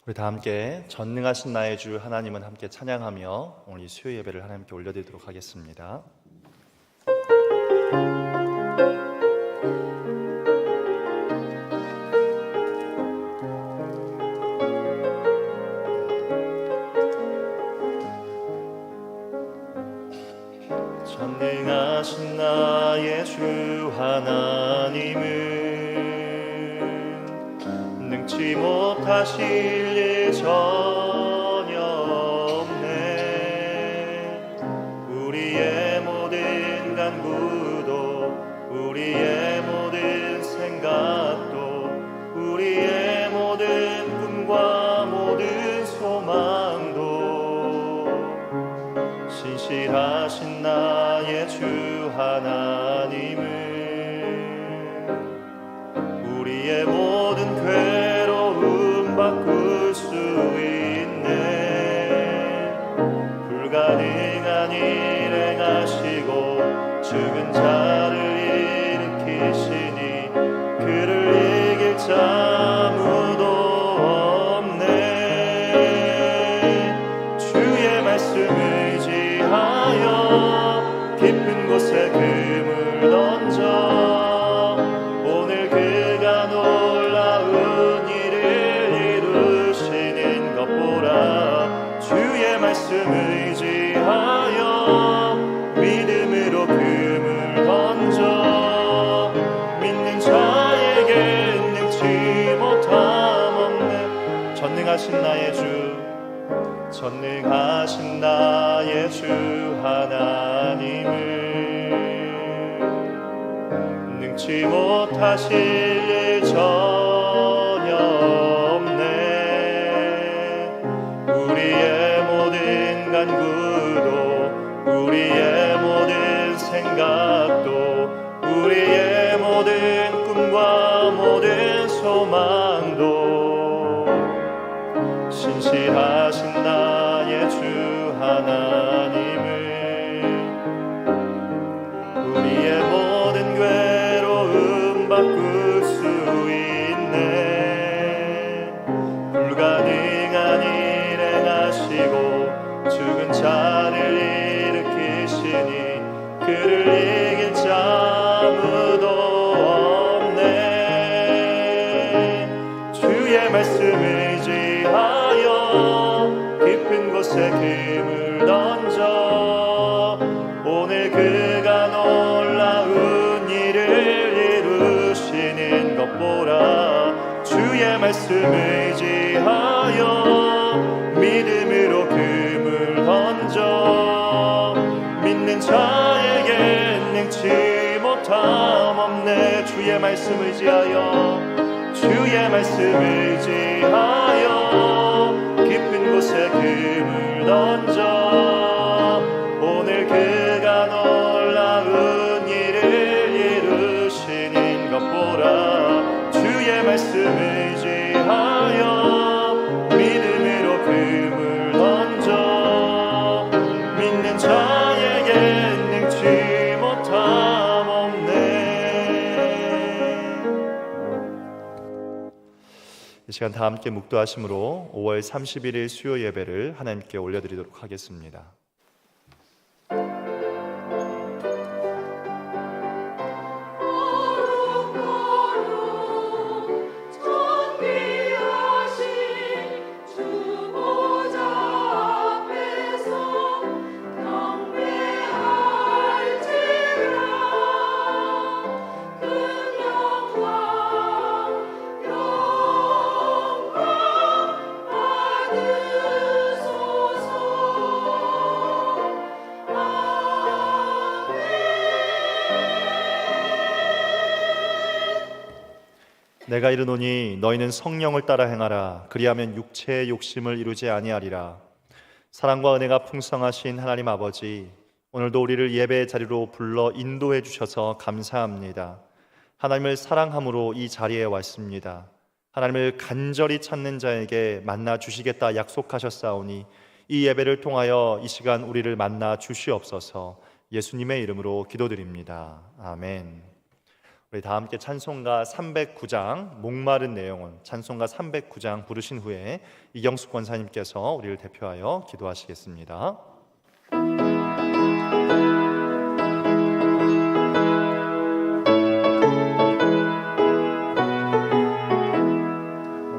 우리 다 함께 전능하신 나의 주 하나님은 함께 찬양하며 오늘 이 수요 예배를 하나님께 올려드리도록 하겠습니다. 전능하신 나의 주 하나님은 능치 못하실 일 전혀 없네. 우리의 모든 간구도 우리의 모든 생각도 우리의 모든 꿈과 모든 소망도 신실하신 나의 주 하나님은 우리의 모든 괴로움 바꿀 수 있네. 불가능한 일 행하시고 죽은 자를 일으키시니 그를 이길 자 아무도 없네. 주의 말씀을 의지하여 깊은 곳에 금을 던져 오늘 그가 놀라운 일을 이루시는 것 보라. 주의 말씀을 의지하여 믿음으로 금을 던져 믿는 자에게 능치 못함 없네. 전능하신 나의 주, 전능하신 나의 주 하나님을 능치 못하실 일 전혀 없네. 우리의 모든 간구도 우리의 모든 생각도 우리의 모든 꿈과 모든 소망도 신실하신 나의 주 하나님을 우리의 모든 괴로움 바꿀 수 있네. 불가능한 일 행하시고 죽은 자를 일으키시니 그를 이길 자 아무도 없네. 주의 말씀을 의지하여 깊은 곳에 금을 던져 오늘 그가 놀라운 일을 이루시는 것 보라. 주의 말씀을 의지하여 믿음으로 금을 던져 믿는 자에게 능치 못함 없네. 주의 말씀을 의지하여 주의 말씀을 의지하여 깊은 곳에 금을 던져 오늘 그가 놀라운 일을 이루시는 것 보라. 주의 말씀을 의지하여 믿음으로 금을 던져 믿는 자에게 능치 못함 없네. 이 시간 다 함께 묵도하심으로 5월 31일 수요 예배를 하나님께 올려드리도록 하겠습니다. 내가 이르노니 너희는 성령을 따라 행하라. 그리하면 육체의 욕심을 이루지 아니하리라. 사랑과 은혜가 풍성하신 하나님 아버지, 오늘도 우리를 예배의 자리로 불러 인도해 주셔서 감사합니다. 하나님을 사랑함으로 이 자리에 왔습니다. 하나님을 간절히 찾는 자에게 만나 주시겠다 약속하셨사오니 이 예배를 통하여 이 시간 우리를 만나 주시옵소서. 예수님의 이름으로 기도드립니다. 아멘. 우리 다 함께 찬송가 309장 목마른 내영혼 찬송가 309장 부르신 후에 이경숙 권사님께서 우리를 대표하여 기도하시겠습니다.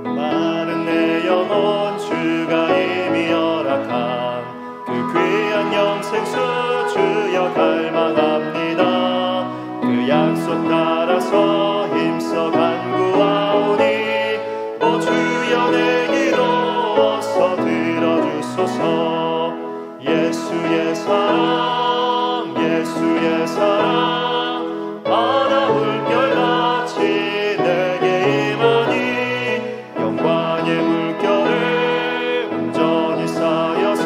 목마른 내 영혼 주가 이미 허락한 그 귀한 영생수 주여 갈망합니다. 그 약속 따라서 힘써 간구하오니 오 주여 내 기도 어서 들어주소서. 예수의 사랑 예수의 사랑 바다 물결같이 내게 임하니 영광의 물결을 온전히 쌓여서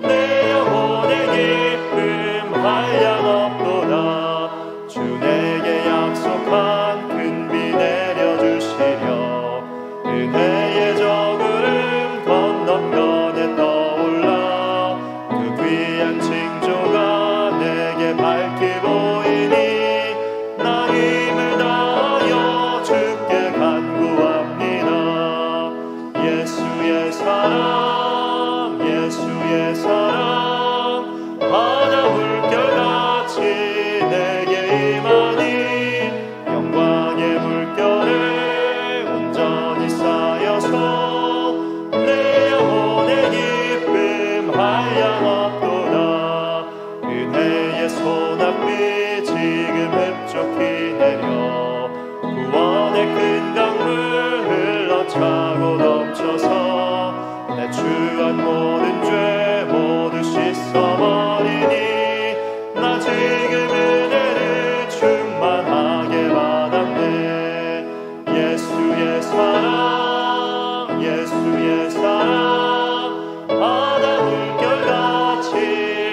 내 영혼의 기쁨 한량없도다. 주 내게 약속한 큰 비 내려주시려 은혜의 저구름 건너편에 떠올라 그 귀한 징조가 내게 밝게 보이니 나 힘을 다하여 주께 간구합니다. 예수의 사랑 예수의 사랑 바다 물결같이 내게 임하니 영광의 물결을 온전히 쌓여서 내 영혼의 기쁨 한량없도다. 은혜의 소낙비 지금 흡족히 내려 구원의 큰 강물 흘러차고 넘쳐서 내 주한 모든 죄 모두 씻어버리니 나 지금 은혜를 충만하게 받았네. 예수의 사랑 예수의 사랑 바다 물결같이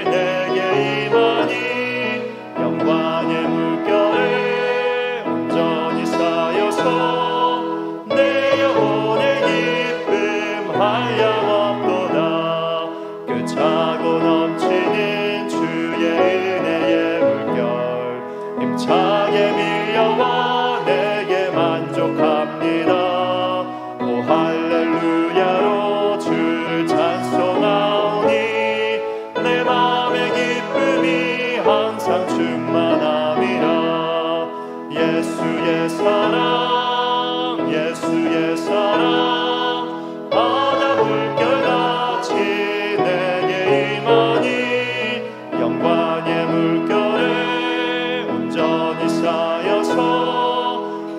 내게 임하니 영광의 물결을 온전히 쌓여서 내 영혼의 기쁨 한량없도다. 끓차고 넘치는 주의 은혜의 물결 힘차게 밀려와 내게 만족합니다. 오 할렐루야로 주를 찬송하오니 내 맘의 기쁨이 항상 충만함이라. 예수의 사랑 예수의 사랑 바다 물결같이 내게 임하니 영광의 물결을 온전히 쌓여서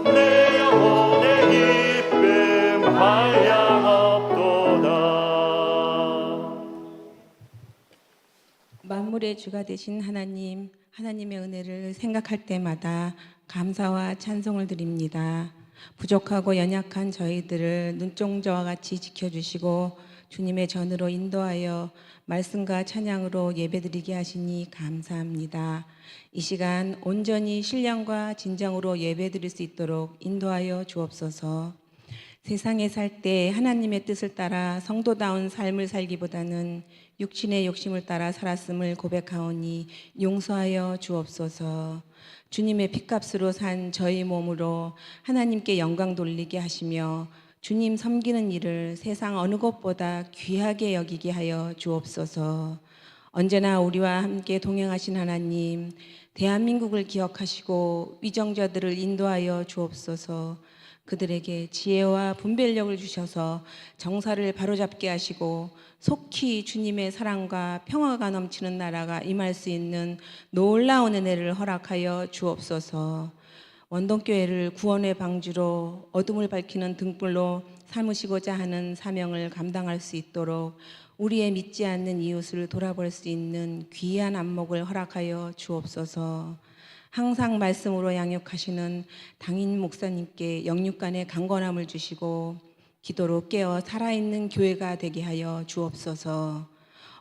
내 영혼의 기쁨 한량없도다. 만물의 주가 되신 하나님, 하나님의 은혜를 생각할 때마다 감사와 찬송을 드립니다. 부족하고 연약한 저희들을 눈동자와 같이 지켜주시고 주님의 전으로 인도하여 말씀과 찬양으로 예배드리게 하시니 감사합니다. 이 시간 온전히 신령과 진정으로 예배드릴 수 있도록 인도하여 주옵소서. 세상에 살 때 하나님의 뜻을 따라 성도다운 삶을 살기보다는 육신의 욕심을 따라 살았음을 고백하오니 용서하여 주옵소서. 주님의 핏값으로 산 저희 몸으로 하나님께 영광 돌리게 하시며 주님 섬기는 일을 세상 어느 것보다 귀하게 여기게 하여 주옵소서. 언제나 우리와 함께 동행하신 하나님, 대한민국을 기억하시고 위정자들을 인도하여 주옵소서. 그들에게 지혜와 분별력을 주셔서 정사를 바로잡게 하시고 속히 주님의 사랑과 평화가 넘치는 나라가 임할 수 있는 놀라운 은혜를 허락하여 주옵소서. 원동교회를 구원의 방주로 어둠을 밝히는 등불로 삼으시고자 하는 사명을 감당할 수 있도록 우리의 믿지 않는 이웃을 돌아볼 수 있는 귀한 안목을 허락하여 주옵소서. 항상 말씀으로 양육하시는 당인 목사님께 영육간의 강건함을 주시고 기도로 깨어 살아있는 교회가 되게 하여 주옵소서.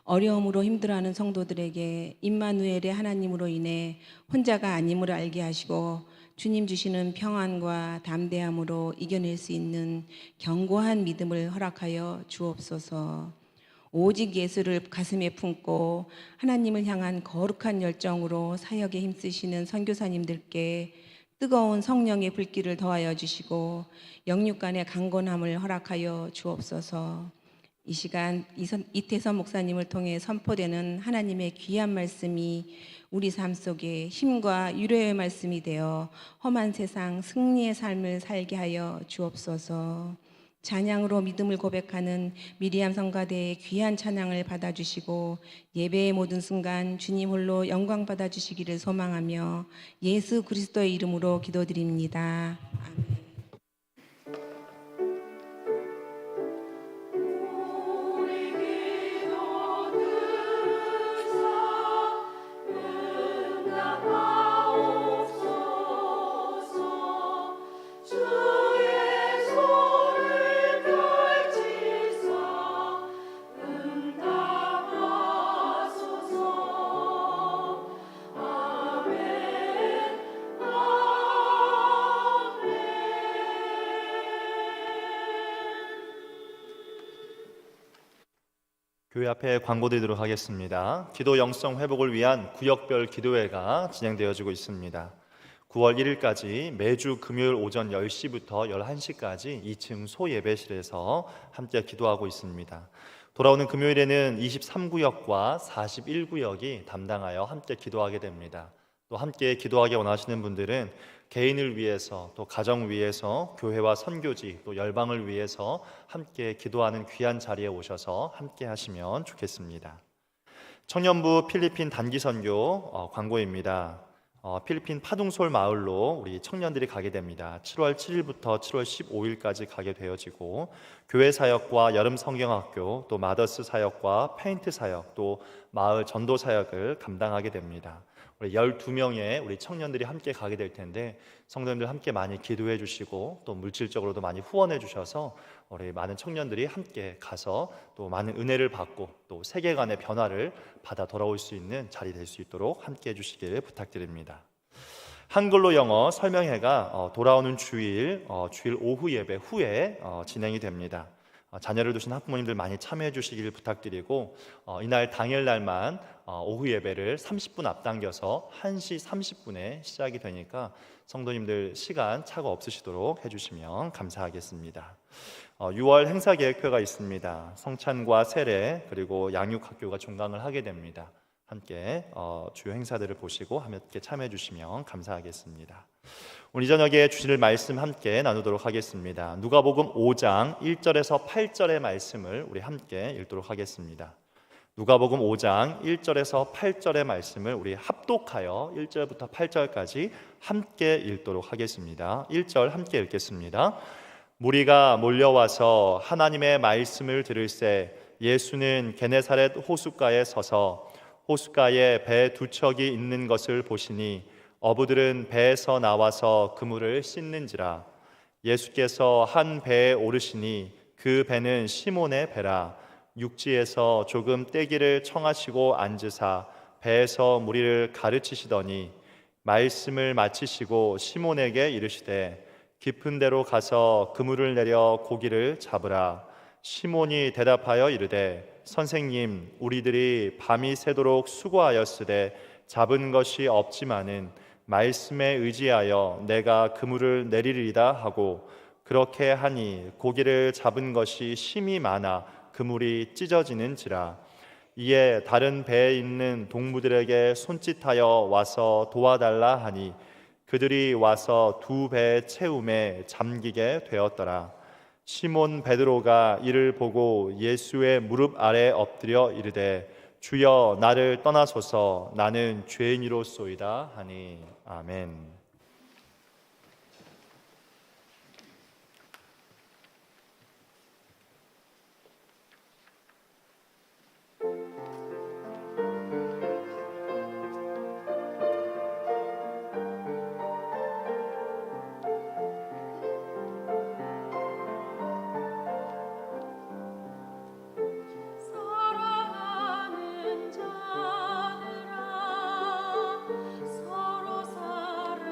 어려움으로 힘들어하는 성도들에게 임마누엘의 하나님으로 인해 혼자가 아님을 알게 하시고 주님 주시는 평안과 담대함으로 이겨낼 수 있는 견고한 믿음을 허락하여 주옵소서. 오직 예수를 가슴에 품고 하나님을 향한 거룩한 열정으로 사역에 힘쓰시는 선교사님들께 뜨거운 성령의 불길을 더하여 주시고 영육간의 강건함을 허락하여 주옵소서. 이 시간 이태선 목사님을 통해 선포되는 하나님의 귀한 말씀이 우리 삶 속에 힘과 위로의 말씀이 되어 험한 세상 승리의 삶을 살게 하여 주옵소서. 찬양으로 믿음을 고백하는 미리암 성가대의 귀한 찬양을 받아주시고 예배의 모든 순간 주님 홀로 영광 받아주시기를 소망하며 예수 그리스도의 이름으로 기도드립니다. 아멘. 교회 앞에 광고 드리도록 하겠습니다. 기도 영성 회복을 위한 구역별 기도회가 진행되어지고 있습니다. 9월 1일까지 매주 금요일 오전 10시부터 11시까지 2층 소예배실에서 함께 기도하고 있습니다. 돌아오는 금요일에는 23구역과 41구역이 담당하여 함께 기도하게 됩니다. 또 함께 기도하기 원하시는 분들은 개인을 위해서 또 가정 위해서 교회와 선교지 또 열방을 위해서 함께 기도하는 귀한 자리에 오셔서 함께 하시면 좋겠습니다. 청년부 필리핀 단기 선교 광고입니다. 필리핀 파둥솔 마을로 우리 청년들이 가게 됩니다. 7월 7일부터 7월 15일까지 가게 되어지고 교회 사역과 여름 성경학교 또 마더스 사역과 페인트 사역 또 마을 전도 사역을 감당하게 됩니다. 우리 12명의 우리 청년들이 함께 가게 될 텐데 성도님들 함께 많이 기도해 주시고 또 물질적으로도 많이 후원해 주셔서 우리 많은 청년들이 함께 가서 또 많은 은혜를 받고 또 세계관의 변화를 받아 돌아올 수 있는 자리 될 수 있도록 함께 해 주시기를 부탁드립니다. 한글로 영어 설명회가 돌아오는 주일 오후 예배 후에 진행이 됩니다. 자녀를 두신 학부모님들 많이 참여해 주시기를 부탁드리고 이날 당일날만 오후 예배를 30분 앞당겨서 1시 30분에 시작이 되니까 성도님들 시간 차가 없으시도록 해주시면 감사하겠습니다. 6월 행사계획표가 있습니다. 성찬과 세례 그리고 양육학교가 종강을 하게 됩니다. 함께 주요 행사들을 보시고 함께 참여해 주시면 감사하겠습니다. 오늘 저녁에 주실 말씀 함께 나누도록 하겠습니다. 누가복음 5장 1절에서 8절의 말씀을 우리 함께 읽도록 하겠습니다. 누가복음 5장 1절에서 8절의 말씀을 우리 합독하여 1절부터 8절까지 함께 읽도록 하겠습니다. 1절 함께 읽겠습니다. 무리가 몰려와서 하나님의 말씀을 들을새 예수는 게네사렛 호숫가에 서서 호숫가에 배 두 척이 있는 것을 보시니 어부들은 배에서 나와서 그물을 씻는지라. 예수께서 한 배에 오르시니 그 배는 시몬의 배라. 육지에서 조금 떼기를 청하시고 앉으사 배에서 무리를 가르치시더니 말씀을 마치시고 시몬에게 이르시되 깊은 데로 가서 그물을 내려 고기를 잡으라. 시몬이 대답하여 이르되 선생님, 우리들이 밤이 새도록 수고하였으되 잡은 것이 없지만은 말씀에 의지하여 내가 그물을 내리리다 하고 그렇게 하니 고기를 잡은 것이 심히 많아 그물이 찢어지는지라. 이에 다른 배에 있는 동무들에게 손짓하여 와서 도와달라 하니 그들이 와서 두 배 채움에 잠기게 되었더라. 시몬 베드로가 이를 보고 예수의 무릎 아래 엎드려 이르되 주여 나를 떠나소서 나는 죄인이로소이다 하니 아멘. 사랑하는 자들아 서로 사랑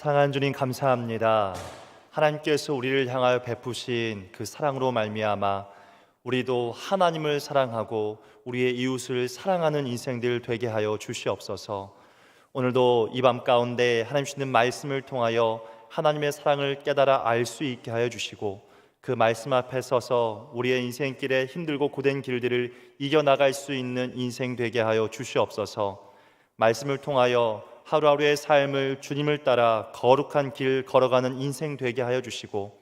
사랑하는 주님 감사합니다. 하나님께서 우리를 향하여 베푸신 그 사랑으로 말미암아 우리도 하나님을 사랑하고 우리의 이웃을 사랑하는 인생들 되게 하여 주시옵소서. 오늘도 이 밤 가운데 하나님 주시는 말씀을 통하여 하나님의 사랑을 깨달아 알 수 있게 하여 주시고 그 말씀 앞에 서서 우리의 인생길에 힘들고 고된 길들을 이겨나갈 수 있는 인생 되게 하여 주시옵소서. 말씀을 통하여 하루하루의 삶을 주님을 따라 거룩한 길 걸어가는 인생 되게 하여 주시고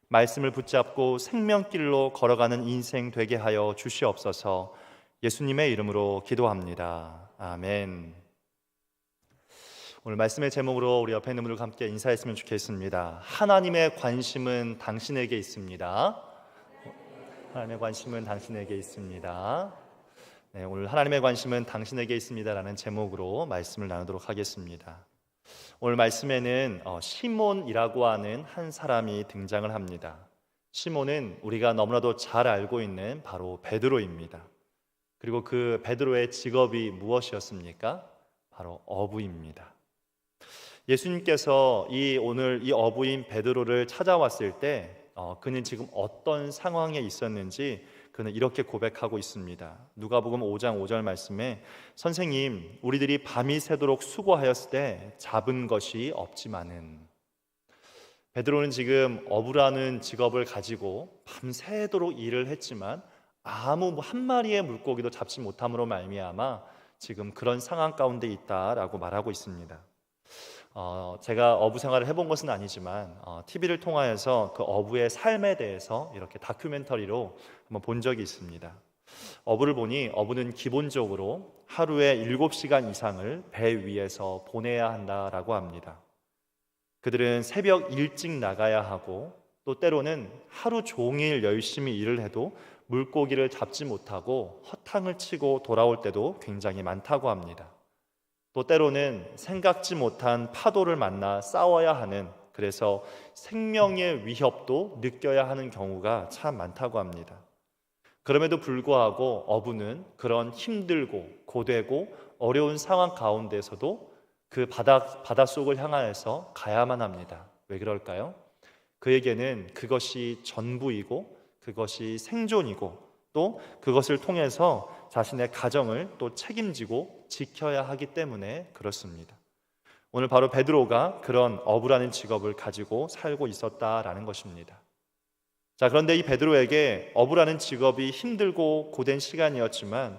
말씀을 붙잡고 생명길로 걸어가는 인생 되게 하여 주시옵소서. 예수님의 이름으로 기도합니다. 아멘. 오늘 말씀의 제목으로 우리 옆에 있는 분들과 함께 인사했으면 좋겠습니다. 하나님의 관심은 당신에게 있습니다. 하나님의 관심은 당신에게 있습니다. 네, 오늘 하나님의 관심은 당신에게 있습니다라는 제목으로 말씀을 나누도록 하겠습니다. 오늘 말씀에는 시몬이라고 하는 한 사람이 등장을 합니다. 시몬은 우리가 너무나도 잘 알고 있는 바로 베드로입니다. 그리고 그 베드로의 직업이 무엇이었습니까? 바로 어부입니다. 예수님께서 오늘 이 어부인 베드로를 찾아왔을 때 그는 지금 어떤 상황에 있었는지 그는 이렇게 고백하고 있습니다. 누가복음 5장 5절 말씀에 선생님, 우리들이 밤이 새도록 수고하였을 때 잡은 것이 없지만은. 베드로는 지금 어부라는 직업을 가지고 밤새도록 일을 했지만 아무 한 마리의 물고기도 잡지 못함으로 말미암아 지금 그런 상황 가운데 있다라고 말하고 있습니다. 제가 어부 생활을 해본 것은 아니지만 TV를 통하여서 그 어부의 삶에 대해서 이렇게 다큐멘터리로 한번 본 적이 있습니다. 어부를 보니 어부는 기본적으로 하루에 7시간 이상을 배 위에서 보내야 한다라고 합니다. 그들은 새벽 일찍 나가야 하고 또 때로는 하루 종일 열심히 일을 해도 물고기를 잡지 못하고 허탕을 치고 돌아올 때도 굉장히 많다고 합니다. 또 때로는 생각지 못한 파도를 만나 싸워야 하는, 그래서 생명의 위협도 느껴야 하는 경우가 참 많다고 합니다. 그럼에도 불구하고 어부는 그런 힘들고 고되고 어려운 상황 가운데서도 그 바닷속을 향하여서 가야만 합니다. 왜 그럴까요? 그에게는 그것이 전부이고 그것이 생존이고 또 그것을 통해서 자신의 가정을 또 책임지고 지켜야 하기 때문에 그렇습니다. 오늘 바로 베드로가 그런 어부라는 직업을 가지고 살고 있었다라는 것입니다. 자, 그런데 이 베드로에게 어부라는 직업이 힘들고 고된 시간이었지만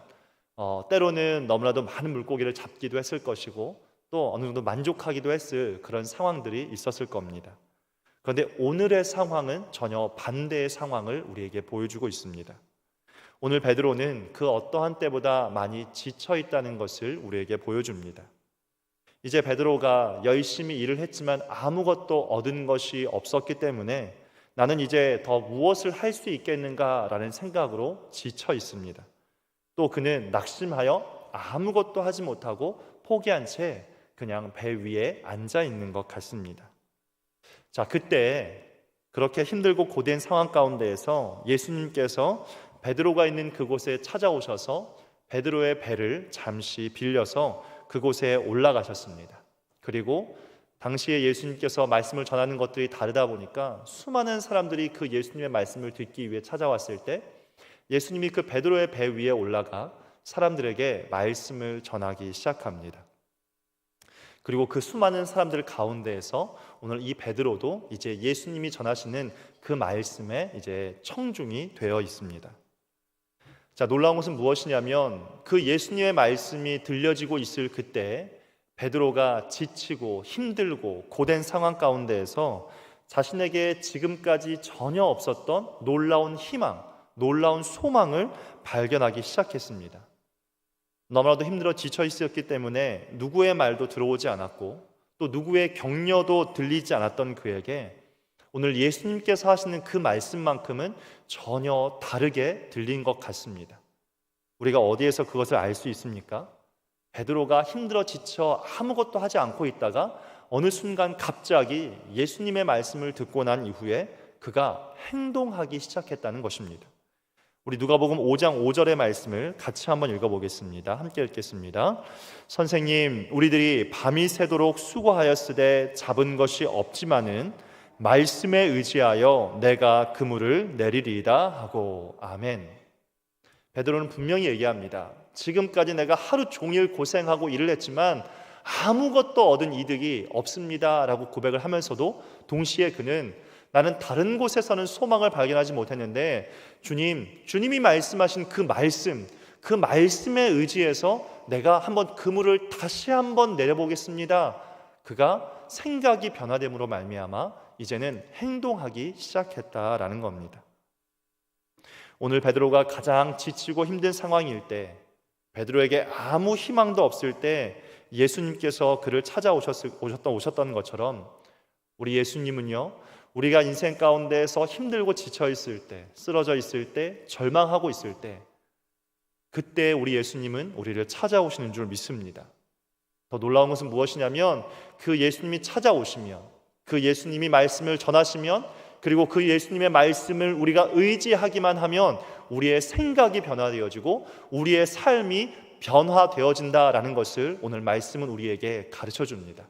때로는 너무나도 많은 물고기를 잡기도 했을 것이고 또 어느 정도 만족하기도 했을 그런 상황들이 있었을 겁니다. 그런데 오늘의 상황은 전혀 반대의 상황을 우리에게 보여주고 있습니다. 오늘 베드로는 그 어떠한 때보다 많이 지쳐 있다는 것을 우리에게 보여줍니다. 이제 베드로가 열심히 일을 했지만 아무것도 얻은 것이 없었기 때문에 나는 이제 더 무엇을 할 수 있겠는가라는 생각으로 지쳐 있습니다. 또 그는 낙심하여 아무것도 하지 못하고 포기한 채 그냥 배 위에 앉아 있는 것 같습니다. 자, 그때 그렇게 힘들고 고된 상황 가운데에서 예수님께서 베드로가 있는 그곳에 찾아오셔서 베드로의 배를 잠시 빌려서 그곳에 올라가셨습니다. 그리고 당시에 예수님께서 말씀을 전하는 것들이 다르다 보니까 수많은 사람들이 그 예수님의 말씀을 듣기 위해 찾아왔을 때 예수님이 그 베드로의 배 위에 올라가 사람들에게 말씀을 전하기 시작합니다. 그리고 그 수많은 사람들 가운데에서 오늘 이 베드로도 이제 예수님이 전하시는 그 말씀에 이제 청중이 되어 있습니다. 자, 놀라운 것은 무엇이냐면 그 예수님의 말씀이 들려지고 있을 그때 베드로가 지치고 힘들고 고된 상황 가운데에서 자신에게 지금까지 전혀 없었던 놀라운 희망, 놀라운 소망을 발견하기 시작했습니다. 너무나도 힘들어 지쳐 있었기 때문에 누구의 말도 들어오지 않았고 또 누구의 격려도 들리지 않았던 그에게 오늘 예수님께서 하시는 그 말씀만큼은 전혀 다르게 들린 것 같습니다. 우리가 어디에서 그것을 알 수 있습니까? 베드로가 힘들어 지쳐 아무것도 하지 않고 있다가 어느 순간 갑자기 예수님의 말씀을 듣고 난 이후에 그가 행동하기 시작했다는 것입니다. 우리 누가복음 5장 5절의 말씀을 같이 한번 읽어보겠습니다. 함께 읽겠습니다. 선생님, 우리들이 밤이 새도록 수고하였으되 잡은 것이 없지만은 말씀에 의지하여 내가 그물을 내리리이다 하고. 아멘. 베드로는 분명히 얘기합니다. 지금까지 내가 하루 종일 고생하고 일을 했지만 아무것도 얻은 이득이 없습니다 라고 고백을 하면서도 동시에 그는 나는 다른 곳에서는 소망을 발견하지 못했는데 주님이 말씀하신 그 말씀에 의지해서 내가 한번 그물을 다시 한번 내려보겠습니다. 그가 생각이 변화됨으로 말미암아 이제는 행동하기 시작했다라는 겁니다. 오늘 베드로가 가장 지치고 힘든 상황일 때, 베드로에게 아무 희망도 없을 때 예수님께서 그를 찾아오셨던 것처럼 우리 예수님은요, 우리가 인생 가운데에서 힘들고 지쳐 있을 때, 쓰러져 있을 때, 절망하고 있을 때, 그때 우리 예수님은 우리를 찾아오시는 줄 믿습니다. 더 놀라운 것은 무엇이냐면 그 예수님이 찾아오시면, 그 예수님이 말씀을 전하시면, 그리고 그 예수님의 말씀을 우리가 의지하기만 하면 우리의 생각이 변화되어지고 우리의 삶이 변화되어진다라는 것을 오늘 말씀은 우리에게 가르쳐 줍니다.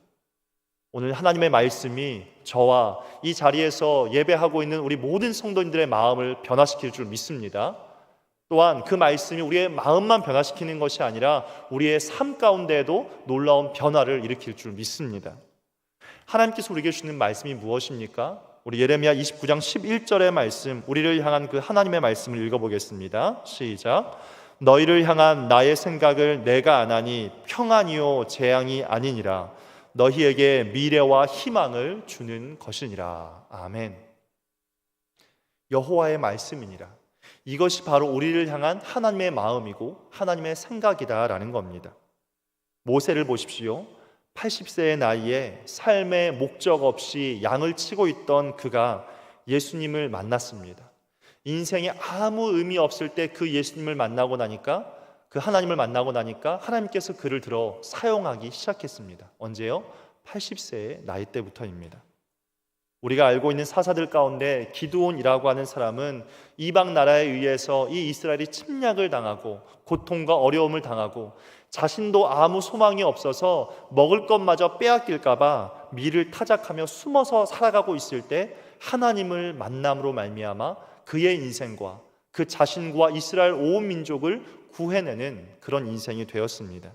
오늘 하나님의 말씀이 저와 이 자리에서 예배하고 있는 우리 모든 성도님들의 마음을 변화시킬 줄 믿습니다. 또한 그 말씀이 우리의 마음만 변화시키는 것이 아니라 우리의 삶 가운데에도 놀라운 변화를 일으킬 줄 믿습니다. 하나님께서 우리에게 주시는 말씀이 무엇입니까? 우리 예레미야 29장 11절의 말씀, 우리를 향한 그 하나님의 말씀을 읽어보겠습니다. 시작. 너희를 향한 나의 생각을 내가 아나니 평안이요 재앙이 아니니라. 너희에게 미래와 희망을 주는 것이니라. 아멘. 여호와의 말씀이니라. 이것이 바로 우리를 향한 하나님의 마음이고 하나님의 생각이다라는 겁니다. 모세를 보십시오. 80세의 나이에 삶의 목적 없이 양을 치고 있던 그가 예수님을 만났습니다. 인생에 아무 의미 없을 때 그 예수님을 만나고 나니까, 그 하나님을 만나고 나니까 하나님께서 그를 들어 사용하기 시작했습니다. 언제요? 80세의 나이 때부터입니다. 우리가 알고 있는 사사들 가운데 기드온이라고 하는 사람은 이방 나라에 의해서 이 이스라엘이 침략을 당하고 고통과 어려움을 당하고 자신도 아무 소망이 없어서 먹을 것마저 빼앗길까 봐 미를 타작하며 숨어서 살아가고 있을 때 하나님을 만남으로 말미암아 그의 인생과 그 자신과 이스라엘 온 민족을 구해내는 그런 인생이 되었습니다.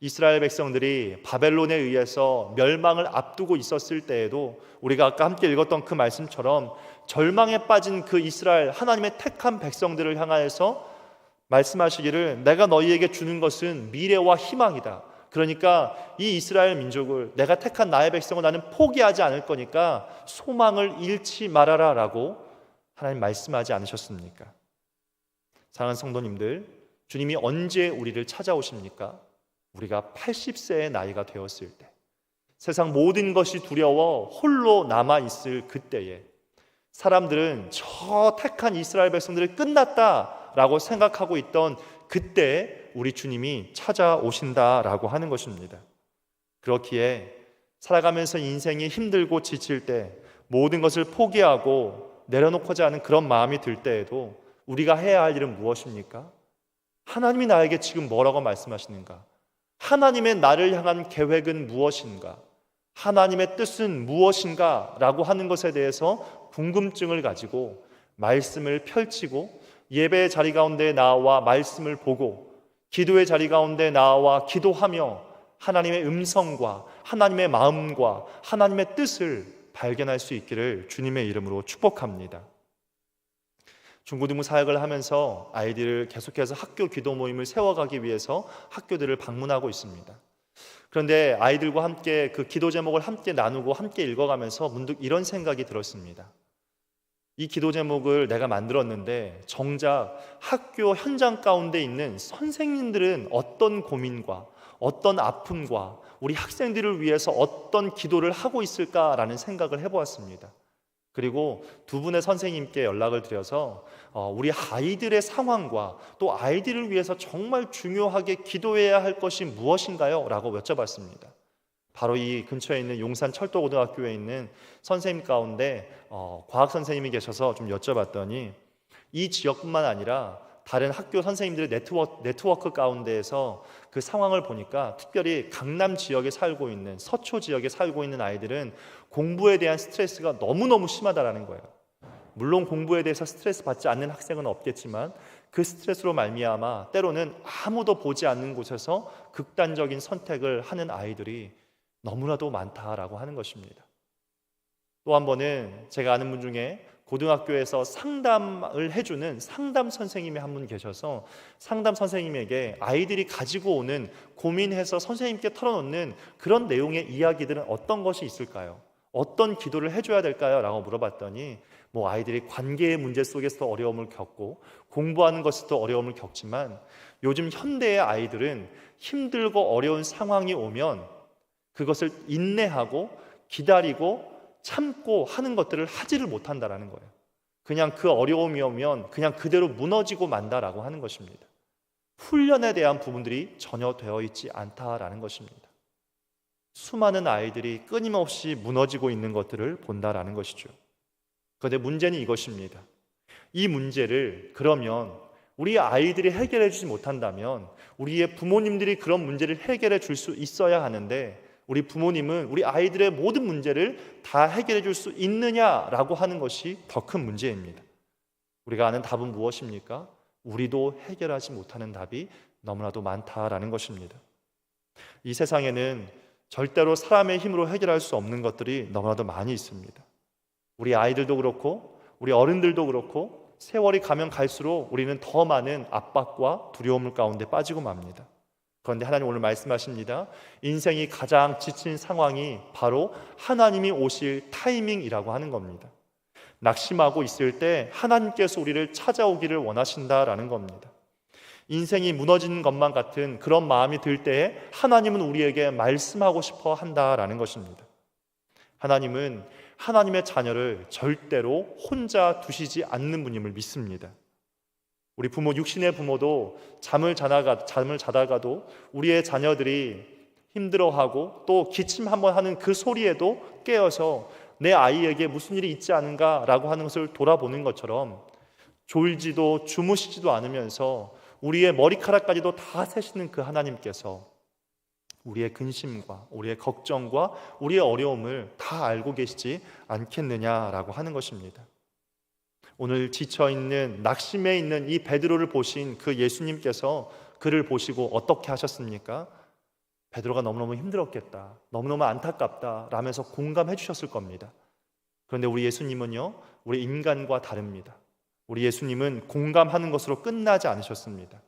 이스라엘 백성들이 바벨론에 의해서 멸망을 앞두고 있었을 때에도 우리가 아까 함께 읽었던 그 말씀처럼 절망에 빠진 그 이스라엘 하나님의 택한 백성들을 향하여서 말씀하시기를 내가 너희에게 주는 것은 미래와 희망이다. 그러니까 이 이스라엘 민족을, 내가 택한 나의 백성을 나는 포기하지 않을 거니까 소망을 잃지 말아라 라고 하나님 말씀하지 않으셨습니까? 사랑하는 성도님들, 주님이 언제 우리를 찾아오십니까? 우리가 80세의 나이가 되었을 때, 세상 모든 것이 두려워 홀로 남아있을 그때에 사람들은 저 택한 이스라엘 백성들이 끝났다라고 생각하고 있던 그때 우리 주님이 찾아오신다라고 하는 것입니다. 그렇기에 살아가면서 인생이 힘들고 지칠 때 모든 것을 포기하고 내려놓고자 하는 그런 마음이 들 때에도 우리가 해야 할 일은 무엇입니까? 하나님이 나에게 지금 뭐라고 말씀하시는가? 하나님의 나를 향한 계획은 무엇인가? 하나님의 뜻은 무엇인가? 라고 하는 것에 대해서 궁금증을 가지고 말씀을 펼치고 예배의 자리 가운데 나와 말씀을 보고 기도의 자리 가운데 나와 기도하며 하나님의 음성과 하나님의 마음과 하나님의 뜻을 발견할 수 있기를 주님의 이름으로 축복합니다. 중고등부 사역을 하면서 아이들을 계속해서 학교 기도 모임을 세워가기 위해서 학교들을 방문하고 있습니다. 그런데 아이들과 함께 그 기도 제목을 함께 나누고 함께 읽어가면서 문득 이런 생각이 들었습니다. 이 기도 제목을 내가 만들었는데 정작 학교 현장 가운데 있는 선생님들은 어떤 고민과 어떤 아픔과 우리 학생들을 위해서 어떤 기도를 하고 있을까라는 생각을 해보았습니다. 그리고 두 분의 선생님께 연락을 드려서 우리 아이들의 상황과 또 아이들을 위해서 정말 중요하게 기도해야 할 것이 무엇인가요? 라고 여쭤봤습니다. 바로 이 근처에 있는 용산 철도고등학교에 있는 선생님 가운데 과학 선생님이 계셔서 좀 여쭤봤더니 이 지역뿐만 아니라 다른 학교 선생님들의 네트워크 가운데에서 그 상황을 보니까 특별히 강남 지역에 살고 있는, 서초 지역에 살고 있는 아이들은 공부에 대한 스트레스가 너무너무 심하다라는 거예요. 물론 공부에 대해서 스트레스 받지 않는 학생은 없겠지만 그 스트레스로 말미암아 때로는 아무도 보지 않는 곳에서 극단적인 선택을 하는 아이들이 너무나도 많다라고 하는 것입니다. 또 한 번은 제가 아는 분 중에 고등학교에서 상담을 해주는 상담 선생님이 한 분 계셔서 상담 선생님에게 아이들이 가지고 오는 고민해서 선생님께 털어놓는 그런 내용의 이야기들은 어떤 것이 있을까요? 어떤 기도를 해줘야 될까요? 라고 물어봤더니 아이들이 관계의 문제 속에서 어려움을 겪고 공부하는 것에서도 어려움을 겪지만 요즘 현대의 아이들은 힘들고 어려운 상황이 오면 그것을 인내하고 기다리고 참고 하는 것들을 하지를 못한다라는 거예요. 그냥 그 어려움이 오면 그냥 그대로 무너지고 만다라고 하는 것입니다. 훈련에 대한 부분들이 전혀 되어 있지 않다라는 것입니다. 수많은 아이들이 끊임없이 무너지고 있는 것들을 본다라는 것이죠. 그런데 문제는 이것입니다. 이 문제를 그러면 우리 아이들이 해결해 주지 못한다면 우리의 부모님들이 그런 문제를 해결해 줄 수 있어야 하는데 우리 부모님은 우리 아이들의 모든 문제를 다 해결해 줄 수 있느냐라고 하는 것이 더 큰 문제입니다. 우리가 아는 답은 무엇입니까? 우리도 해결하지 못하는 답이 너무나도 많다라는 것입니다. 이 세상에는 절대로 사람의 힘으로 해결할 수 없는 것들이 너무나도 많이 있습니다. 우리 아이들도 그렇고 우리 어른들도 그렇고 세월이 가면 갈수록 우리는 더 많은 압박과 두려움 가운데 빠지고 맙니다. 그런데 하나님 오늘 말씀하십니다. 인생이 가장 지친 상황이 바로 하나님이 오실 타이밍이라고 하는 겁니다. 낙심하고 있을 때 하나님께서 우리를 찾아오기를 원하신다라는 겁니다. 인생이 무너지는 것만 같은 그런 마음이 들 때에 하나님은 우리에게 말씀하고 싶어 한다라는 것입니다. 하나님은 하나님의 자녀를 절대로 혼자 두시지 않는 분임을 믿습니다. 우리 부모, 육신의 부모도 잠을 자다가도 우리의 자녀들이 힘들어하고 또 기침 한번 하는 그 소리에도 깨어서 내 아이에게 무슨 일이 있지 않은가라고 하는 것을 돌아보는 것처럼 졸지도 주무시지도 않으면서 우리의 머리카락까지도 다 세시는 그 하나님께서 우리의 근심과 우리의 걱정과 우리의 어려움을 다 알고 계시지 않겠느냐라고 하는 것입니다. 오늘 지쳐있는 낙심해 있는 이 베드로를 보신 그 예수님께서 그를 보시고 어떻게 하셨습니까? 베드로가 너무너무 힘들었겠다, 너무너무 안타깝다 라면서 공감해 주셨을 겁니다. 그런데 우리 예수님은요, 우리 인간과 다릅니다. 우리 예수님은 공감하는 것으로 끝나지 않으셨습니다.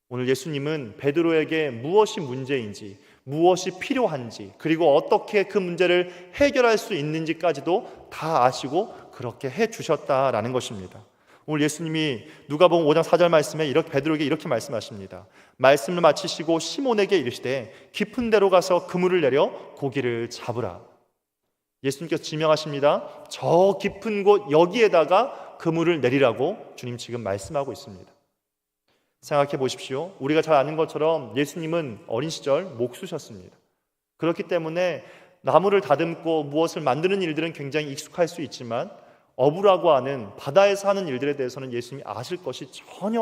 오늘 예수님은 베드로에게 무엇이 문제인지, 무엇이 필요한지, 그리고 어떻게 그 문제를 해결할 수 있는지까지도 다 아시고 그렇게 해 주셨다라는 것입니다. 오늘 예수님이 누가복음 5장 4절 말씀에 베드로에게 이렇게 말씀하십니다. 말씀을 마치시고 시몬에게 이르시되 깊은 데로 가서 그물을 내려 고기를 잡으라. 예수님께서 지명하십니다. 저 깊은 곳 여기에다가 그물을 내리라고 주님 지금 말씀하고 있습니다. 생각해 보십시오. 우리가 잘 아는 것처럼 예수님은 어린 시절 목수셨습니다. 그렇기 때문에 나무를 다듬고 무엇을 만드는 일들은 굉장히 익숙할 수 있지만 어부라고 하는 바다에서 하는 일들에 대해서는 예수님이 아실 것이 전혀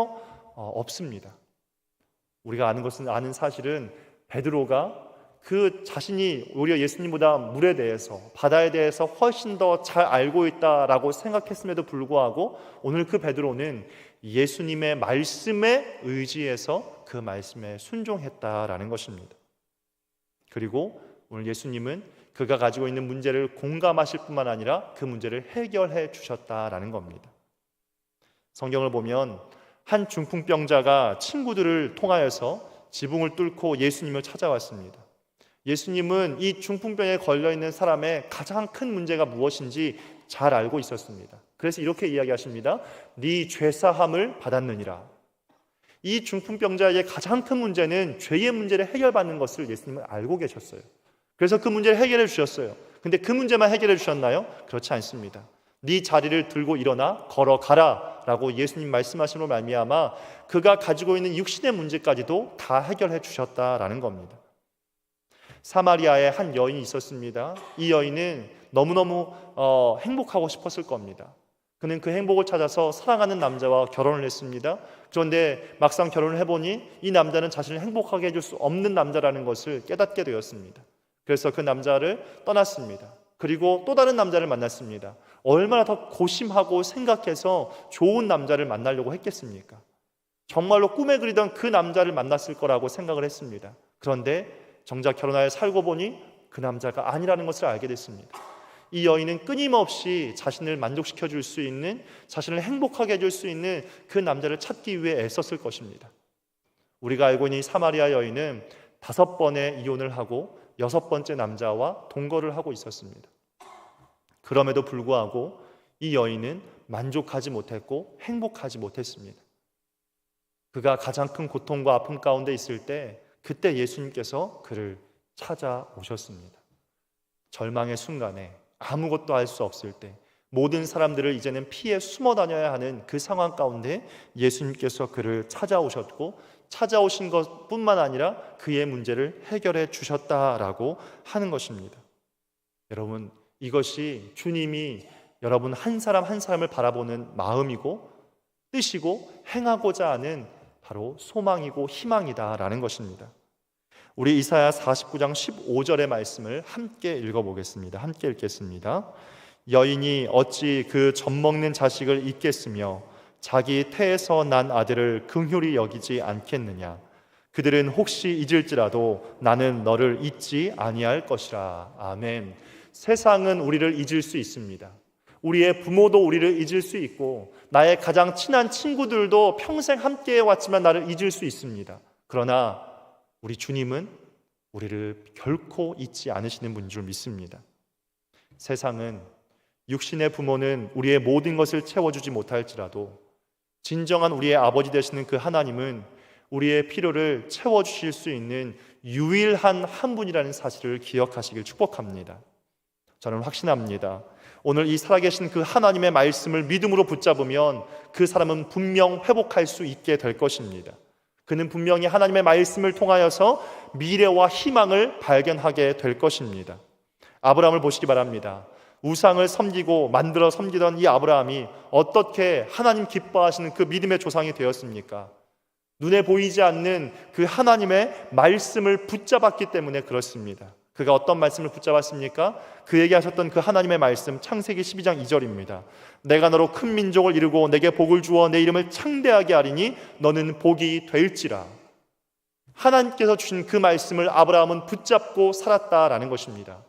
없습니다. 우리가 아는 사실은 베드로가 그 자신이 오히려 예수님보다 물에 대해서, 바다에 대해서 훨씬 더 잘 알고 있다라고 생각했음에도 불구하고 오늘 그 베드로는 예수님의 말씀에 의지해서 그 말씀에 순종했다라는 것입니다. 그리고 오늘 예수님은 그가 가지고 있는 문제를 공감하실 뿐만 아니라 그 문제를 해결해 주셨다라는 겁니다. 성경을 보면 한 중풍병자가 친구들을 통하여서 지붕을 뚫고 예수님을 찾아왔습니다. 예수님은 이 중풍병에 걸려있는 사람의 가장 큰 문제가 무엇인지 잘 알고 있었습니다. 그래서 이렇게 이야기하십니다. 네 죄사함을 받았느니라. 이 중풍병자의 가장 큰 문제는 죄의 문제를 해결받는 것을 예수님은 알고 계셨어요. 그래서 그 문제를 해결해 주셨어요. 근데 그 문제만 해결해 주셨나요? 그렇지 않습니다. 네 자리를 들고 일어나 걸어가라 라고 예수님 말씀하심으로 말미암아 그가 가지고 있는 육신의 문제까지도 다 해결해 주셨다라는 겁니다. 사마리아에 한 여인이 있었습니다. 이 여인은 너무너무 행복하고 싶었을 겁니다. 그는 그 행복을 찾아서 사랑하는 남자와 결혼을 했습니다. 그런데 막상 결혼을 해보니 이 남자는 자신을 행복하게 해줄 수 없는 남자라는 것을 깨닫게 되었습니다. 그래서 그 남자를 떠났습니다. 그리고 또 다른 남자를 만났습니다. 얼마나 더 고심하고 생각해서 좋은 남자를 만나려고 했겠습니까? 정말로 꿈에 그리던 그 남자를 만났을 거라고 생각을 했습니다. 그런데 정작 결혼하여 살고 보니 그 남자가 아니라는 것을 알게 됐습니다. 이 여인은 끊임없이 자신을 만족시켜 줄 수 있는, 자신을 행복하게 해줄 수 있는 그 남자를 찾기 위해 애썼을 것입니다. 우리가 알고 있는 이 사마리아 여인은 5번의 이혼을 하고 6번째 남자와 동거를 하고 있었습니다. 그럼에도 불구하고 이 여인은 만족하지 못했고 행복하지 못했습니다. 그가 가장 큰 고통과 아픔 가운데 있을 때 그때 예수님께서 그를 찾아오셨습니다. 절망의 순간에 아무것도 할 수 없을 때 모든 사람들을 이제는 피해 숨어 다녀야 하는 그 상황 가운데 예수님께서 그를 찾아오셨고 찾아오신 것뿐만 아니라 그의 문제를 해결해 주셨다라고 하는 것입니다. 여러분, 이것이 주님이 여러분 한 사람 한 사람을 바라보는 마음이고 뜻이고 행하고자 하는 바로 소망이고 희망이다라는 것입니다. 우리 이사야 49장 15절의 말씀을 함께 읽어보겠습니다. 함께 읽겠습니다. 여인이 어찌 그 젖먹는 자식을 잊겠으며 자기 태에서 난 아들을 긍휼히 여기지 않겠느냐. 그들은 혹시 잊을지라도 나는 너를 잊지 아니할 것이라. 아멘. 세상은 우리를 잊을 수 있습니다. 우리의 부모도 우리를 잊을 수 있고 나의 가장 친한 친구들도 평생 함께 해왔지만 나를 잊을 수 있습니다. 그러나 우리 주님은 우리를 결코 잊지 않으시는 분인 줄 믿습니다. 세상은 육신의 부모는 우리의 모든 것을 채워주지 못할지라도 진정한 우리의 아버지 되시는 그 하나님은 우리의 필요를 채워주실 수 있는 유일한 한 분이라는 사실을 기억하시길 축복합니다. 저는 확신합니다. 오늘 이 살아계신 그 하나님의 말씀을 믿음으로 붙잡으면 그 사람은 분명 회복할 수 있게 될 것입니다. 그는 분명히 하나님의 말씀을 통하여서 미래와 희망을 발견하게 될 것입니다. 아브라함을 보시기 바랍니다. 우상을 섬기고 만들어 섬기던 이 아브라함이 어떻게 하나님 기뻐하시는 그 믿음의 조상이 되었습니까? 눈에 보이지 않는 그 하나님의 말씀을 붙잡았기 때문에 그렇습니다. 그가 어떤 말씀을 붙잡았습니까? 그에게 하셨던 그 하나님의 말씀, 창세기 12장 2절입니다. 내가 너로 큰 민족을 이루고 내게 복을 주어 내 이름을 창대하게 하리니 너는 복이 될지라. 하나님께서 주신 그 말씀을 아브라함은 붙잡고 살았다라는 것입니다.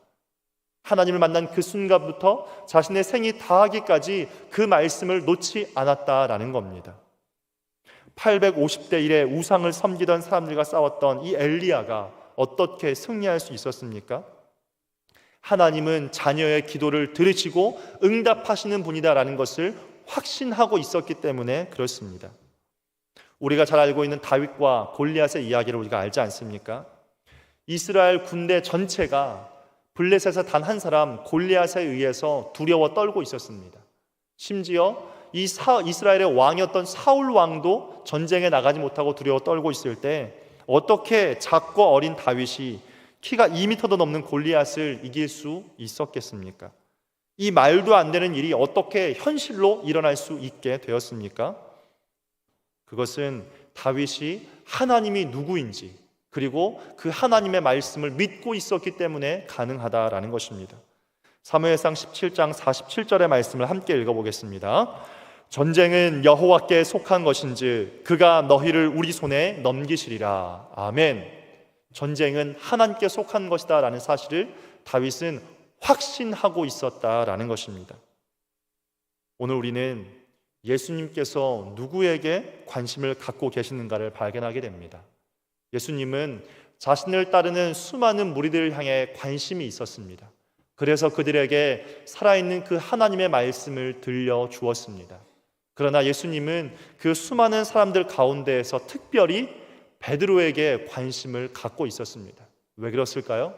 하나님을 만난 그 순간부터 자신의 생이 다하기까지 그 말씀을 놓지 않았다라는 겁니다. 850대 1에 우상을 섬기던 사람들과 싸웠던 이 엘리야가 어떻게 승리할 수 있었습니까? 하나님은 자녀의 기도를 들으시고 응답하시는 분이다라는 것을 확신하고 있었기 때문에 그렇습니다. 우리가 잘 알고 있는 다윗과 골리앗의 이야기를 우리가 알지 않습니까? 이스라엘 군대 전체가 블레셋에서 단 한 사람 골리앗에 의해서 두려워 떨고 있었습니다. 심지어 이스라엘의 왕이었던 사울 왕도 전쟁에 나가지 못하고 두려워 떨고 있을 때 어떻게 작고 어린 다윗이 키가 2m도 넘는 골리앗을 이길 수 있었겠습니까? 이 말도 안 되는 일이 어떻게 현실로 일어날 수 있게 되었습니까? 그것은 다윗이 하나님이 누구인지 그리고 그 하나님의 말씀을 믿고 있었기 때문에 가능하다라는 것입니다. 사무엘상 17장 47절의 말씀을 함께 읽어보겠습니다. 전쟁은 여호와께 속한 것인지 그가 너희를 우리 손에 넘기시리라. 아멘. 전쟁은 하나님께 속한 것이다 라는 사실을 다윗은 확신하고 있었다라는 것입니다. 오늘 우리는 예수님께서 누구에게 관심을 갖고 계시는가를 발견하게 됩니다. 예수님은 자신을 따르는 수많은 무리들을 향해 관심이 있었습니다. 그래서 그들에게 살아있는 그 하나님의 말씀을 들려주었습니다. 그러나 예수님은 그 수많은 사람들 가운데에서 특별히 베드로에게 관심을 갖고 있었습니다. 왜 그랬을까요?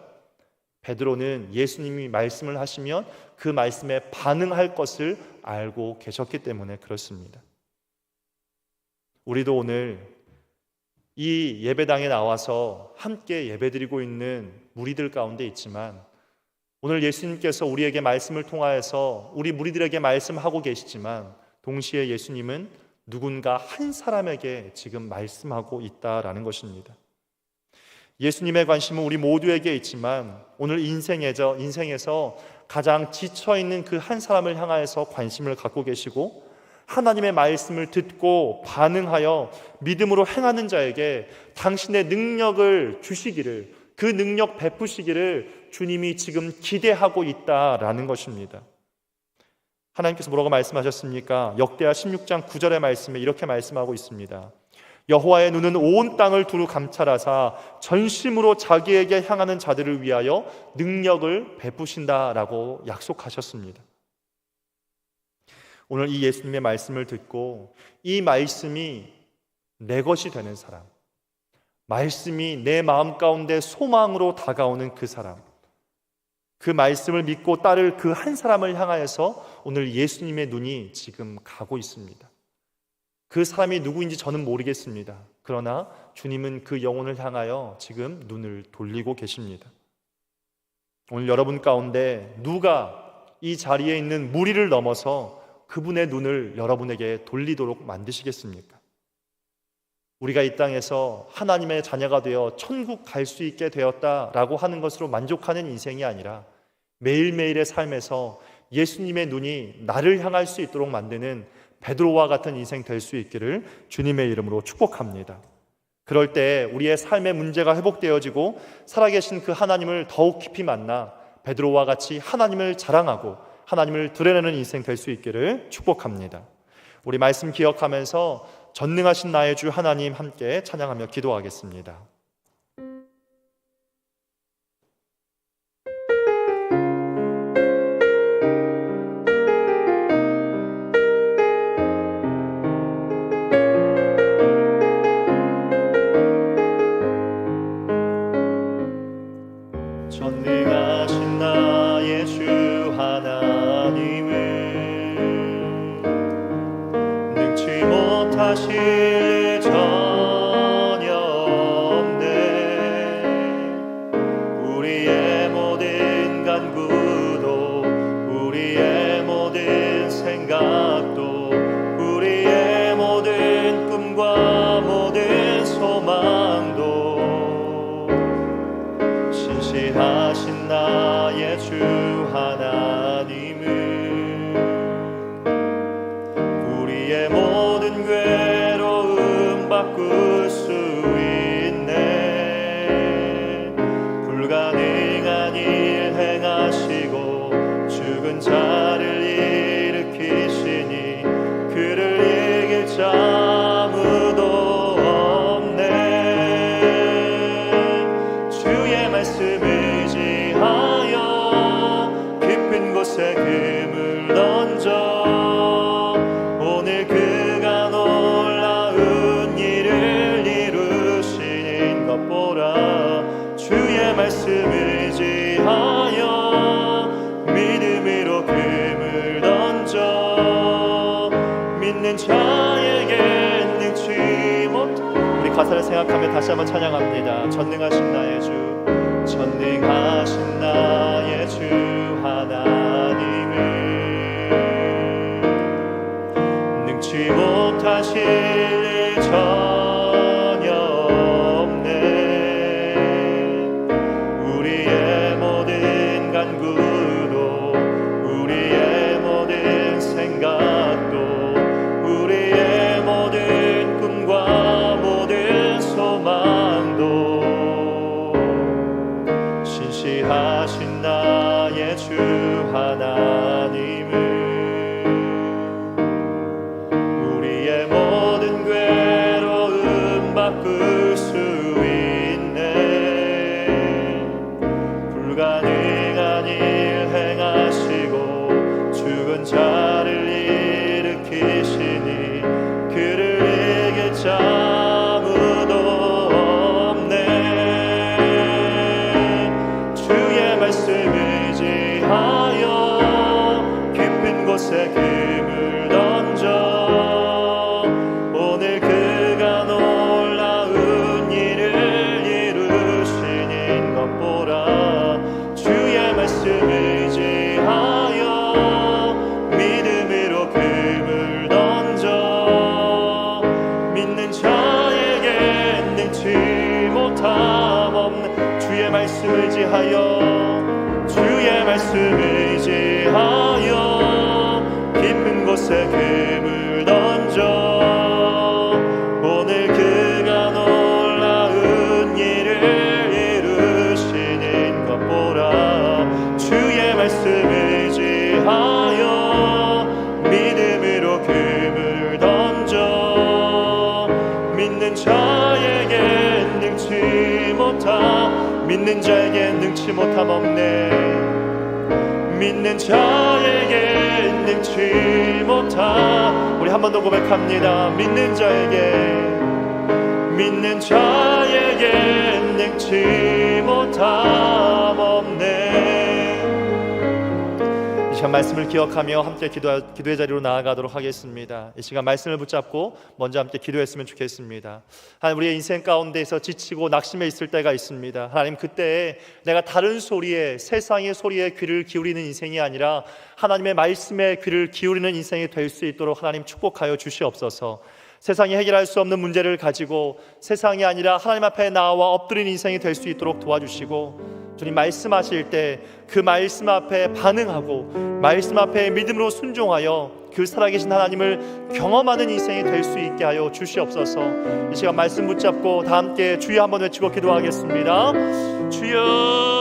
베드로는 예수님이 말씀을 하시면 그 말씀에 반응할 것을 알고 계셨기 때문에 그렇습니다. 우리도 오늘 이 예배당에 나와서 함께 예배드리고 있는 무리들 가운데 있지만 오늘 예수님께서 우리에게 말씀을 통하여서 우리 무리들에게 말씀하고 계시지만 동시에 예수님은 누군가 한 사람에게 지금 말씀하고 있다라는 것입니다. 예수님의 관심은 우리 모두에게 있지만 오늘 인생에서 가장 지쳐있는 그 한 사람을 향하여서 관심을 갖고 계시고 하나님의 말씀을 듣고 반응하여 믿음으로 행하는 자에게 당신의 능력을 주시기를, 그 능력 베푸시기를 주님이 지금 기대하고 있다라는 것입니다. 하나님께서 뭐라고 말씀하셨습니까? 역대하 16장 9절의 말씀에 이렇게 말씀하고 있습니다. 여호와의 눈은 온 땅을 두루 감찰하사 전심으로 자기에게 향하는 자들을 위하여 능력을 베푸신다라고 약속하셨습니다. 오늘 이 예수님의 말씀을 듣고 이 말씀이 내 것이 되는 사람, 말씀이 내 마음 가운데 소망으로 다가오는 그 사람, 그 말씀을 믿고 따를 그 한 사람을 향하여서 오늘 예수님의 눈이 지금 가고 있습니다. 그 사람이 누구인지 저는 모르겠습니다. 그러나 주님은 그 영혼을 향하여 지금 눈을 돌리고 계십니다. 오늘 여러분 가운데 누가 이 자리에 있는 무리를 넘어서 그분의 눈을 여러분에게 돌리도록 만드시겠습니까? 우리가 이 땅에서 하나님의 자녀가 되어 천국 갈 수 있게 되었다라고 하는 것으로 만족하는 인생이 아니라 매일매일의 삶에서 예수님의 눈이 나를 향할 수 있도록 만드는 베드로와 같은 인생 될 수 있기를 주님의 이름으로 축복합니다. 그럴 때 우리의 삶의 문제가 회복되어지고 살아계신 그 하나님을 더욱 깊이 만나 베드로와 같이 하나님을 자랑하고 하나님을 드러내는 인생 될 수 있기를 축복합니다. 우리 말씀 기억하면서 전능하신 나의 주 하나님 함께 찬양하며 기도하겠습니다. 전능하신 나의 주 하나님은 능치 못하실 일 전혀 없네. 우리의 모든 간구도 우리의 모든 생각도 우리의 모든 꿈과 모든 소망도 신실하신 나의 주 하나님은 우리의 모든 괴로움 바꿀 수 있네. 불가능한 일 행하시고 죽은 자를 일으키시니 그를 이길 자 아무도 없네. 주의 말씀 의지하여 깊은 곳에 금을 던져 오늘 그가 놀라운 일을 이루시는 것 보라. 주의 말씀 의지하여 믿음으로 금을 던져 믿는 자에게 능치 못. 우리 가사를 생각하며 다시 한번 찬양합니다. 전능하신 나의 주, 전능하신 나의 주 하나님은 능치 못하실 일 전혀 없네. 우리의 모든 간구도 우리의 모든 생각도 우리의 모든 꿈과 모든 소망도 신실하신 나의 주 하나님은 우리의 모든 괴로움 바꿀 수 있네. 불가능한 일 행하시고 죽은 자를 일으키시니 그를 이길 자 아무도 없네. 주의 말씀 의지하여 깊은 곳에 금을 던져 오늘 그가 놀라운 일을 이루시는 것 보라. 주의 말씀 의지하여 주의 말씀 의지하여 깊은 곳에 금을 던져 오늘 그가 놀라운 일을 이루시는 것 보라. 주의 말씀 의지하여 믿음으로 금을 던져 믿는 자에게 능치 못함 믿는 자에게 능치 못함 없네. 믿는 자에게 능치 못함. 우리 한 번 더 고백합니다. 믿는 자에게 능치 못함 없네. 이 시간 말씀을 기억하며 함께 기도의 자리로 나아가도록 하겠습니다. 이 시간 말씀을 붙잡고 먼저 함께 기도했으면 좋겠습니다. 하나님, 우리의 인생 가운데에서 지치고 낙심해 있을 때가 있습니다. 하나님, 그때에 내가 다른 소리에, 세상의 소리에 귀를 기울이는 인생이 아니라 하나님의 말씀에 귀를 기울이는 인생이 될 수 있도록 하나님 축복하여 주시옵소서. 세상이 해결할 수 없는 문제를 가지고 세상이 아니라 하나님 앞에 나와 엎드린 인생이 될 수 있도록 도와주시고, 주님 말씀하실 때 그 말씀 앞에 반응하고 말씀 앞에 믿음으로 순종하여 그 살아계신 하나님을 경험하는 인생이 될 수 있게 하여 주시옵소서. 이 시간 말씀 붙잡고 다 함께 주여 한번 외치고 기도하겠습니다. 주여.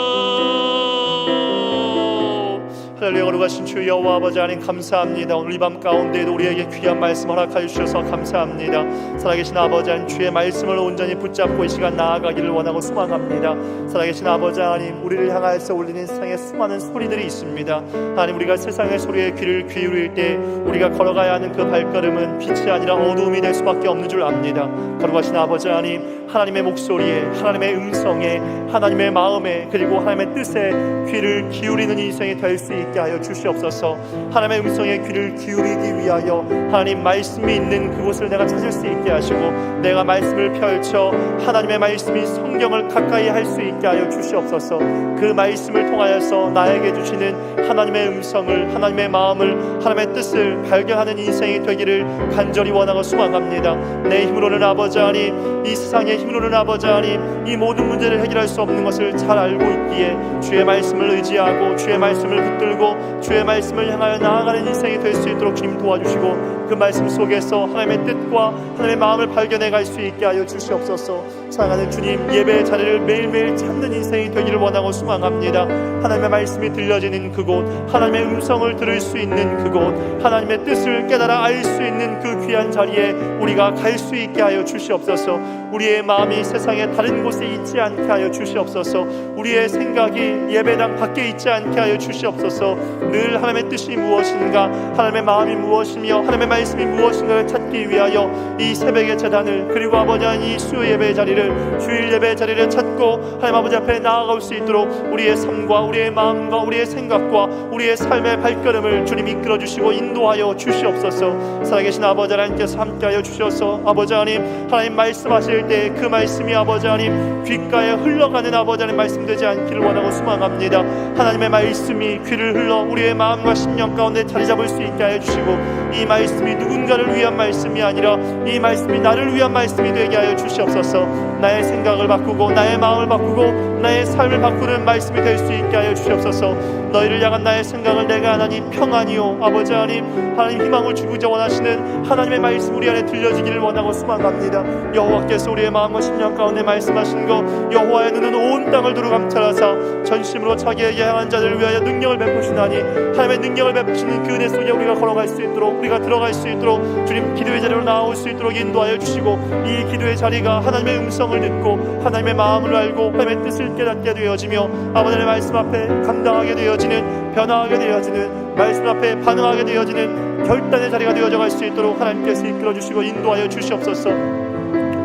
할렐루야. 거룩하신 주 여호와 아버지 하나님, 감사합니다. 오늘 이 밤 가운데에도 우리에게 귀한 말씀 허락하여 주셔서 감사합니다. 살아계신 아버지 하나님, 주의 말씀을 온전히 붙잡고 이 시간 나아가기를 원하고 소망합니다. 살아계신 아버지 하나님, 우리를 향하여서 울리는 세상에 수많은 소리들이 있습니다. 하나님, 우리가 세상의 소리에 귀를 기울일 때 우리가 걸어가야 하는 그 발걸음은 빛이 아니라 어두움이 될 수밖에 없는 줄 압니다. 거룩하신 아버지 하나님, 하나님의 목소리에, 하나님의 음성에, 하나님의 마음에, 그리고 하나님의 뜻에 귀를 기울이는 인생이 될 수 있게 하여 주시옵소서. 하나님의 음성에 귀를 기울이기 위하여 하나님 말씀이 있는 그곳을 내가 찾을 수 있게 하시고, 내가 말씀을 펼쳐 하나님의 말씀이 성경을 가까이 할 수 있게 하여 주시옵소서. 그 말씀을 통하여서 나에게 주시는 하나님의 음성을, 하나님의 마음을, 하나님의 뜻을 발견하는 인생이 되기를 간절히 원하고 소망합니다. 내 힘으로는 아버지 하나님, 이 세상의 힘으로는 아버지 하나님, 이 모든 문제를 해결할 수 없는 것을 잘 알고 있기에 주의 말씀을 의지하고 주의 말씀을 붙들고 주의 말씀을 향하여 나아가는 인생이 될 수 있도록 주님 도와주시고, 그 말씀 속에서 하나님의 뜻과 하나님의 마음을 발견해 갈 수 있게 하여 주시옵소서. 사랑하는 주님, 예배의 자리를 매일매일 찾는 인생이 되기를 원하고 소망합니다. 하나님의 말씀이 들려지는 그곳, 하나님의 음성을 들을 수 있는 그곳, 하나님의 뜻을 깨달아 알 수 있는 그 귀한 자리에 우리가 갈 수 있게 하여 주시옵소서. 우리의 마음이 세상의 다른 곳에 있지 않게 하여 주시옵소서. 우리의 생각이 예배당 밖에 있지 않게 하여 주시옵소서. 늘 하나님의 뜻이 무엇인가, 하나님의 마음이 무엇이며 하나님의 말씀이 무엇인가를 찾기 위하여 이 새벽의 제단을, 그리고 아버지 하나님 이 수요 예배의 자리를, 주일 예배의 자리를 찾고 하나님 아버지 앞에 나아갈 수 있도록 우리의 삶과 우리의 마음과 우리의 생각과 우리의 삶의 발걸음을 주님 이끌어 주시고 인도하여 주시옵소서. 살아계신 아버지 하나님께서 함께하여 주셔서 아버지 하나님 말씀하실 때 그 말씀이 아버지 하나님 귓가에 흘러가는 아버지 하나님 말씀 되지 않기를 원하고 소망합니다. 하나님의 말씀이 귀를 흘러 우리의 마음과 심령 가운데 자리 잡을 수 있게 하여 주시고, 이 말씀이 누군가를 위한 말씀이 아니라 이 말씀이 나를 위한 말씀이 되게 하여 주시옵소서. 나의 생각을 바꾸고 나의 마음을 바꾸고 나의 삶을 바꾸는 말씀이 될 수 있게 하여 주시옵소서. 너희를 향한 나의 생각을 내가 하나님 평안이요 아버지 하나님 희망을 주고자 원하시는 하나님의 말씀 우리 안에 들려지기를 원하고 소망합니다. 여호와께서 우리의 마음과 심령 가운데 말씀하신 것, 여호와의 눈은 온 땅을 두루 감찰하사 전심으로 자기에게 향한 자들을 위하여 능력을 베푸시나니, 하나님의 능력을 베푸시는 그 은혜 속에 우리가 걸어갈 수 있도록, 우리가 들어갈 수 있도록 주님 기도의 자리로 나올 수 있도록 인도하여 주시고, 이 기도의 자리가 하나님의 음성을 듣고 하나님의 마음을 알고 하나님의 뜻을 깨닫게 되어지며 아버지의 말씀 앞에 감당하게 되어지는, 변화하게 되어지는, 말씀 앞에 반응하게 되어지는 결단의 자리가 되어져 갈 수 있도록 하나님께서 이끌어 주시고 인도하여 주시옵소서.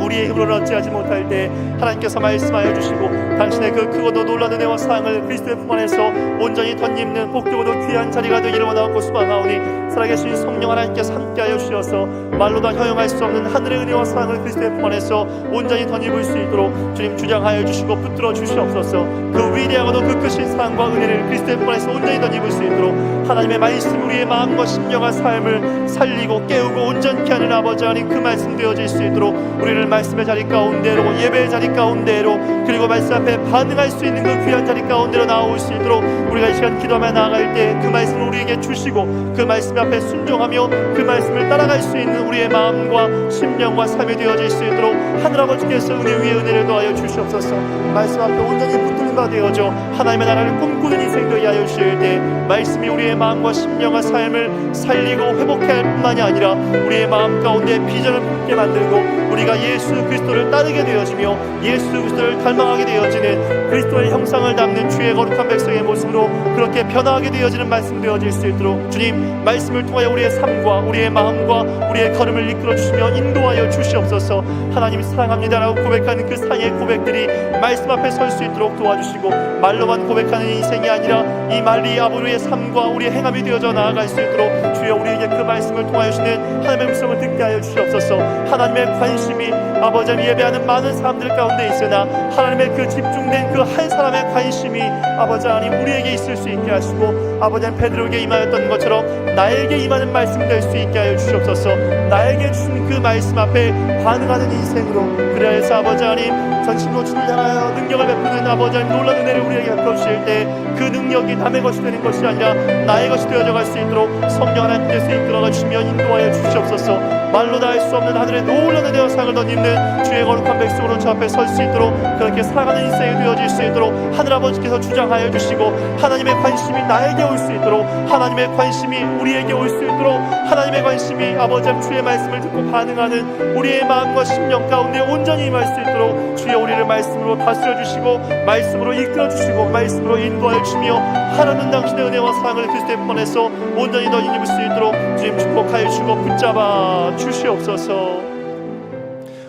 우리의 힘으로는 어찌하지 못할 때 하나님께서 말씀하여 주시고, 당신의 그 크고도 놀라운 은혜와 사랑을 그리스도의 품 안에서 온전히 덧입는 복되고도 귀한 자리가 되기를 원하고 소망하오니, 살아계신 성령 하나님께서 함께하여 주셔서 말로도 허용할 수 없는 하늘의 은혜와 사랑을 그리스도의 품 안에서 온전히 덧입을 수 있도록 주님 주장하여 주시고 붙들어 주시옵소서. 그 위대하고도 그 크신 사랑과 은혜를 그리스도의 품 안에서 온전히 덧입을 수 있도록 하나님의 말씀 우리의 마음과 심령과 삶을 살리고 깨우고 온전케 하는 아버지 하나님, 그 말씀 되어질 수 있도록 우리를 말씀의 자리 가운데로, 예배의 자리 가운데로, 그리고 말씀 앞에 반응할 수 있는 그 귀한 자리 가운데로 나올 수 있도록 우리가 이 시간 기도하며 나아갈 때 그 말씀을 우리에게 주시고 그 말씀 앞에 순종하며 그 말씀을 따라갈 수 있는 우리의 마음과 심령과 삶이 되어질 수 있도록 하늘아버지께서 은혜 위에 은혜를 더하여 주시옵소서. 말씀 앞에 온전히 붙들린 바 되어져 하나님의 나라를 꿈꾸는 인생 되게 하여 주실 때 말씀이 우리의 마음과 심령과 삶을 살리고 회복해 할 뿐만이 아니라 우리의 마음 가운데 비전을 품게 만들고 우리가 예수 그리스도를 따르게 되어지며 예수 그리스도를 닮아가게 되어지는 그리스도의 형상을 담는 주의 거룩한 백성의 모습으로 그렇게 변화하게 되어지는 말씀 되어질 수 있도록 주님, 말씀을 통하여 우리의 삶과 우리의 마음과 우리의 걸음을 이끌어 주시며 인도하여 주시옵소서. 하나님 사랑합니다라고 고백하는 그 사랑의 고백들이 말씀 앞에 설 수 있도록 도와주시고 말로만 고백하는 인생이 아니라 이 말이 아버지의 삶과 우리의 행함이 되어져 나아갈 수 있도록 주여 우리에게 그 말씀을 통하여 주시는 하나님의 음성을 듣게 하여 주시옵소서. 하나님의 관심이 아버지 예배하는 많은 사람들 가운데 있으나 하나님의 그 집중된 그 한 사람의 관심이 아버지 하나님 우리에게 있을 수 있게 하시고 아버지 베드로에게 임하였던 것처럼 나에게 임하는 말씀 될 수 있게 하여 주시옵소서. 나에게 주신 그 말씀 앞에 반응하는 인생으로, 그래서 아버지 하나님 전심으로 주를 향하여 능력을 베푸는 아버지 하나님 놀라운 은혜를 우리에게 베풀어 주실 때 그 능력이 남의 것이 되는 것이 아니라 나의 것이 되어져 갈 수 있도록 성령 하나님께서 이끌어가 주시며 인도하여 주시옵소서. 말로 다 할 수 없는 하늘의 놀라운 은혜와 상을 덧입는 주의 거룩한 백성으로 주 앞에 설 수 있도록 그렇게 살아가는 인생이 되어질 수 있도록 하늘아버지께서 주장하여 주시고 하나님의 관심이 나에게 올 수 있도록 하나님의 관심이 우리에게 올 수 있도록 하나님의 관심이 아버지 주의 말씀을 듣고 반응하는 우리의 마음과 심령 가운데 온전히 임할 수 있도록 주여 우리를 말씀으로 다스려 주시고 말씀으로 이끌어 주시고 말씀으로 인도하여 주시며 하나님 당신의 은혜와 사랑을 그리스도의 편에서 온전히 더 입을 수 있도록 주님 축복하여 주시고 붙잡아 주시옵소서.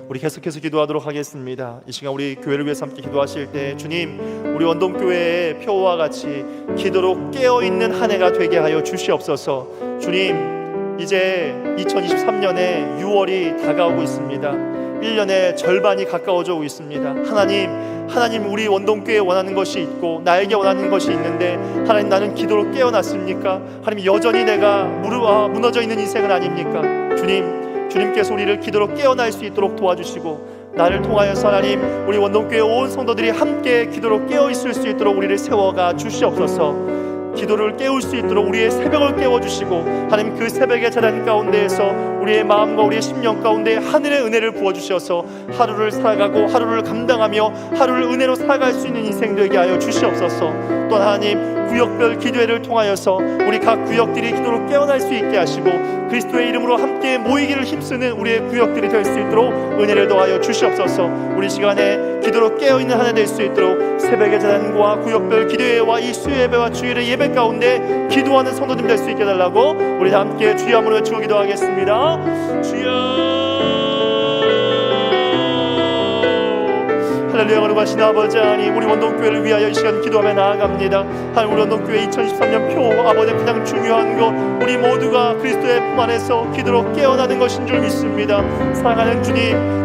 우리 계속해서 기도하도록 하겠습니다. 이 시간 우리 교회를 위해서 함께 기도하실 때 주님, 우리 원동교회의 표와 같이 기도로 깨어있는 한 해가 되게 하여 주시옵소서. 주님, 이제 2023년에 6월이 다가오고 있습니다. 1년의 절반이 가까워져 오고 있습니다. 하나님 우리 원동교회에 원하는 것이 있고 나에게 원하는 것이 있는데 하나님, 나는 기도로 깨어났습니까? 하나님, 여전히 내가 무너져 있는 인생은 아닙니까? 주님께서 우리를 기도로 깨어날 수 있도록 도와주시고 나를 통하여서 하나님 우리 원동교회 온 성도들이 함께 기도로 깨어있을 수 있도록 우리를 세워가 주시옵소서. 기도를 깨울 수 있도록 우리의 새벽을 깨워주시고 하나님 그 새벽의 자단 가운데에서 우리의 마음과 우리의 심령 가운데 하늘의 은혜를 부어주셔서 하루를 살아가고 하루를 감당하며 하루를 은혜로 살아갈 수 있는 인생 되게 하여 주시옵소서. 또 하나님 구역별 기도회를 통하여서 우리 각 구역들이 기도로 깨어날 수 있게 하시고 그리스도의 이름으로 함께 모이기를 힘쓰는 우리의 구역들이 될 수 있도록 은혜를 더하여 주시옵소서. 우리 시간에 기도로 깨어있는 한 해 될 수 있도록 새벽의 자단과 구역별 기도회와 이 수요예배와 주일의 예배 가운데 기도하는 성도들 될 수 있게 해달라고 우리 다 함께 주여 한번 외치고 기도하겠습니다. 주여 할렐루야. 거룩하신 아버지 하나님, 우리 원동교회를 위하여 이 시간 기도하며 나아갑니다. 하나님, 우리 원동교회 2023년 표 아버지 가장 중요한 것, 우리 모두가 그리스도의 품 안에서 기도로 깨어나는 것인 줄 믿습니다. 사랑하는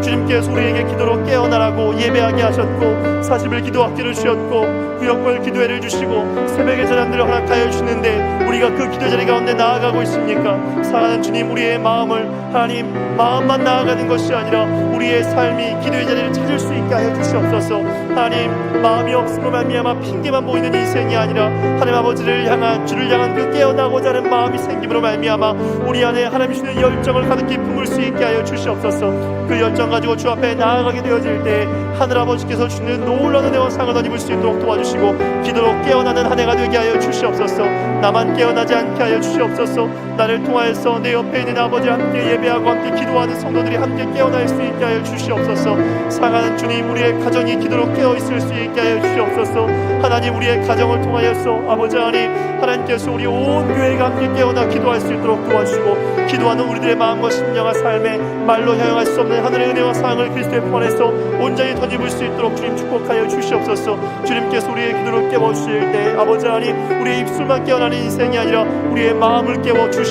주님께서 우리에게 기도로 깨어나라고 예배하게 하셨고 40일 기도학기를 주셨고 구역별 기도회를 주시고 새벽의 전환들을 허락하여 주시는데 우리가 그 기도 자리 가운데 나아가고 있습니까? 사랑하는 주님, 우리의 마음을 하나님 마음만 나아가는 것이 아니라 우리의 삶이 기도의 자리를 찾을 수 있게 하여 주시옵소서. 하나님, 마음이 없음으로 말미암아 핑계만 보이는 인생이 아니라 하나님 아버지를 향한 주를 향한 그 깨어나고자 하는 마음이 생김으로 말미암아 우리 안에 하나님 주시는 열정을 가득히 품을 수 있게 하여 주시옵소서. 그 열정 가지고 주 앞에 나아가게 되어질 때 하늘 아버지께서 주는 놀라운 은혜와 상을 더 입을 수 있도록 도와주시고 기도로 깨어나는 한 해가 되게 하여 주시옵소서. 나만 깨어나지 않게 하여 주시옵소서. 나를 통하여서 내 옆에 있는 아버지와 함께 예배하고 함께 기도하는 성도들이 함께 깨어날 수 있게 하여 주시옵소서. 사랑하는 주님, 우리의 가정이 기도로 깨어있을 수 있게 하여 주시옵소서. 하나님, 우리의 가정을 통하여서 아버지 하나님께서 우리 온 교회가 함께 깨어나 기도할 수 있도록 도와주시고 기도하는 우리들의 마음과 심령과 삶에 말로 향할 수 없는 하늘의 은혜와 사랑을 그리스도의 품 안에서 온전히 덧입을 수 있도록 주님 축복하여 주시옵소서. 주님께서 우리의 기도를 깨워주실 때 아버지 하나님, 우리의 입술만 깨어나는 인생이 아니라 우리의 마음을 깨워 주시옵소서.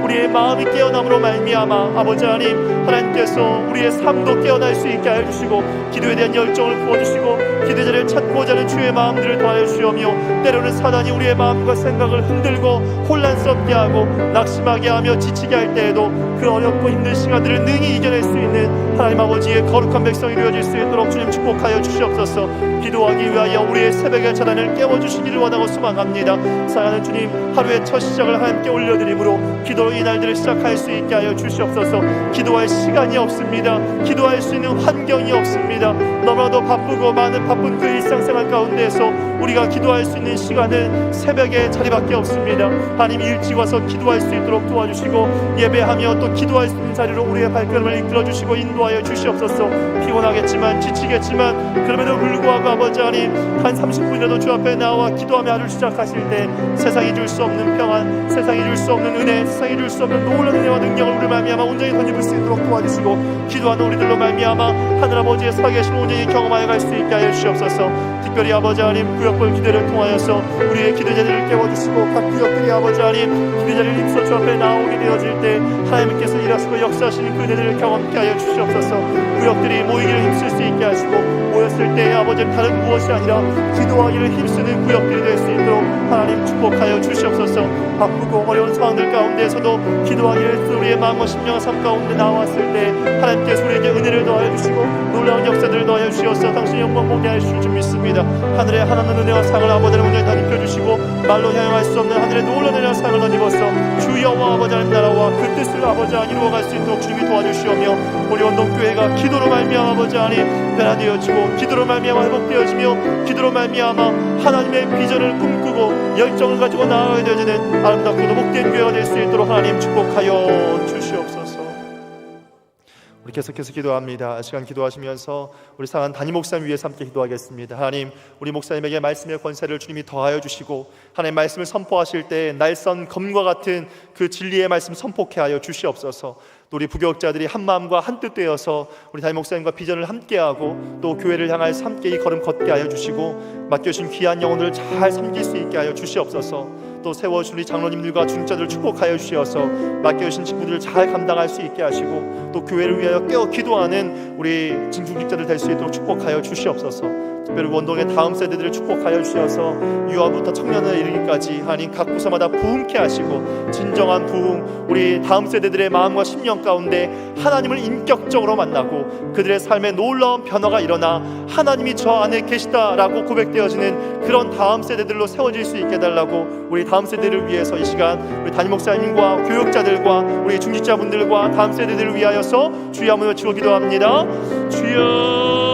우리의 마음이 깨어남으로 말미암아 아버지 하나님께서 우리의 삶도 깨어날 수 있게 하여 주시고 기도에 대한 기도하는 열정을 부어주시고 기도 자리를 찾고자 하는 주의 마음들을 더하여 주시오며, 때로는 사단이 우리의 마음과 생각을 흔들고 혼란스럽게 하고 낙심하게 하며 지치게 할 때에도 그 어렵고 힘든 시간들을 능히 이겨낼 수 있는 하나님 아버지의 거룩한 백성이 되어질 수 있도록 주님 축복하여 주시옵소서. 기도하기 위하여 우리의 새벽의 자단을 깨워주시기를 원하고 소망합니다. 사랑하는 주님, 하루의 첫 시작을 하나님께 올려드림으로 기도로 이 날들을 시작할 수 있게 하여 주시옵소서. 기도할 시간이 없습니다. 기도할 수 있는 환경이 없습니다. 너무나도 바쁘고 많은 바쁜 그 일상생활 가운데에서 우리가 기도할 수 있는 시간은 새벽의 자리밖에 없습니다. 하나님, 일찍 와서 기도할 수 있도록 도와주시고 예배하며 또 기도할 수 있는 자리로 우리의 발걸음을 이끌어주시고 인도하여 주시옵소서. 피곤하겠지만 지치겠지만 그럼에도 불구하고 아버지 하나님, 한 30분이라도 주 앞에 나와 기도하며 하루를 시작하실 때 세상이 줄 수 없는 평안, 세상이 줄 수 없는 은혜, 세상이 줄 수 없는 놀라운 은혜와 능력을 우리 말미암아 온전히 던져볼 수 있도록 도와주시고, 기도하는 우리들로 말미암아 하늘아버지의 살아계신 온전히 경험하여 갈 수 있게 하여 주시옵소서. 특별히 아버지 하나님, 구역별 기도를 통하여서 우리의 기도자들을 깨워주시고 각 구역들이 아버지 하나님 기도자를 힘써 주 앞에 나오게 되어질 때 하나님께서 일하시고 역사하시는 그 은혜를 경험케 하여 주시옵소서. 구역들이 모이기를 힘쓸 수 있게 하시고 모였을 때 아버지 다른 무엇이 아니라 기도하기를 힘쓰는 구역들이 될 수 있도록 하나님 축복하여 주시옵소서. 바쁘고 어려운 상황들 가운데서도 기도하기를 우리의 마음과 심령과 삶 가운데 나왔을 때 하나님께서 우리에게 은혜를 더하여 주시고 놀라운 역사들을 더하여 주시어서 당신의 영광 보게 하실 줄 믿습니다. 하늘의 하나님 은혜와 상을 아버지를 온전히 다 입혀주시고 말로 향할 수 없는 하늘의 놀라운 은혜와 상을 덧입어서 주 여호와 아버지 하나님 나라와 그 뜻을 아버지 하나님 이루어갈 수 있도록 주님이 도와주시오며, 우리 원동교회가 기도로 말미암아 아버지 하나님 변화되어지고 기도로 말미암아 회복되어지며 기도로 말미암아 하나님의 비전을 꿈꾸고 열정을 가지고 나아가야 되어지는 아름답고도 복된 교회가 될 수 있도록 하나님 축복하여 주시옵소서. 우리 계속해서 기도합니다. 이 시간 기도하시면서 우리 사랑하는 담임 목사님 위해서 함께 기도하겠습니다. 하나님, 우리 목사님에게 말씀의 권세를 주님이 더하여 주시고 하나님 말씀을 선포하실 때 날선 검과 같은 그 진리의 말씀 선포케 하여 주시옵소서. 또 우리 부교역자들이 한 마음과 한 뜻 되어서 우리 담임 목사님과 비전을 함께하고 또 교회를 향하여서 함께 이 걸음 걷게 하여 주시고 맡겨주신 귀한 영혼들을 잘 섬길 수 있게 하여 주시옵소서. 또 세워주신 우리 장로님들과 중자들을 축복하여 주시어서 맡겨주신 직분들을 잘 감당할 수 있게 하시고 또 교회를 위하여 깨어 기도하는 우리 중직자들 될 수 있도록 축복하여 주시옵소서. 특별히 원동의 다음 세대들을 축복하여 주셔서 유아부터 청년에 이르기까지 하나님 각 부서마다 부흥케 하시고 진정한 부흥, 우리 다음 세대들의 마음과 심령 가운데 하나님을 인격적으로 만나고 그들의 삶에 놀라운 변화가 일어나 하나님이 저 안에 계시다라고 고백되어지는 그런 다음 세대들로 세워질 수 있게 해달라고 우리 다음 세대를 위해서 이 시간 우리 담임 목사님과 교육자들과 우리 중직자분들과 다음 세대들을 위하여서 주여 한번 외치고 기도합니다. 주여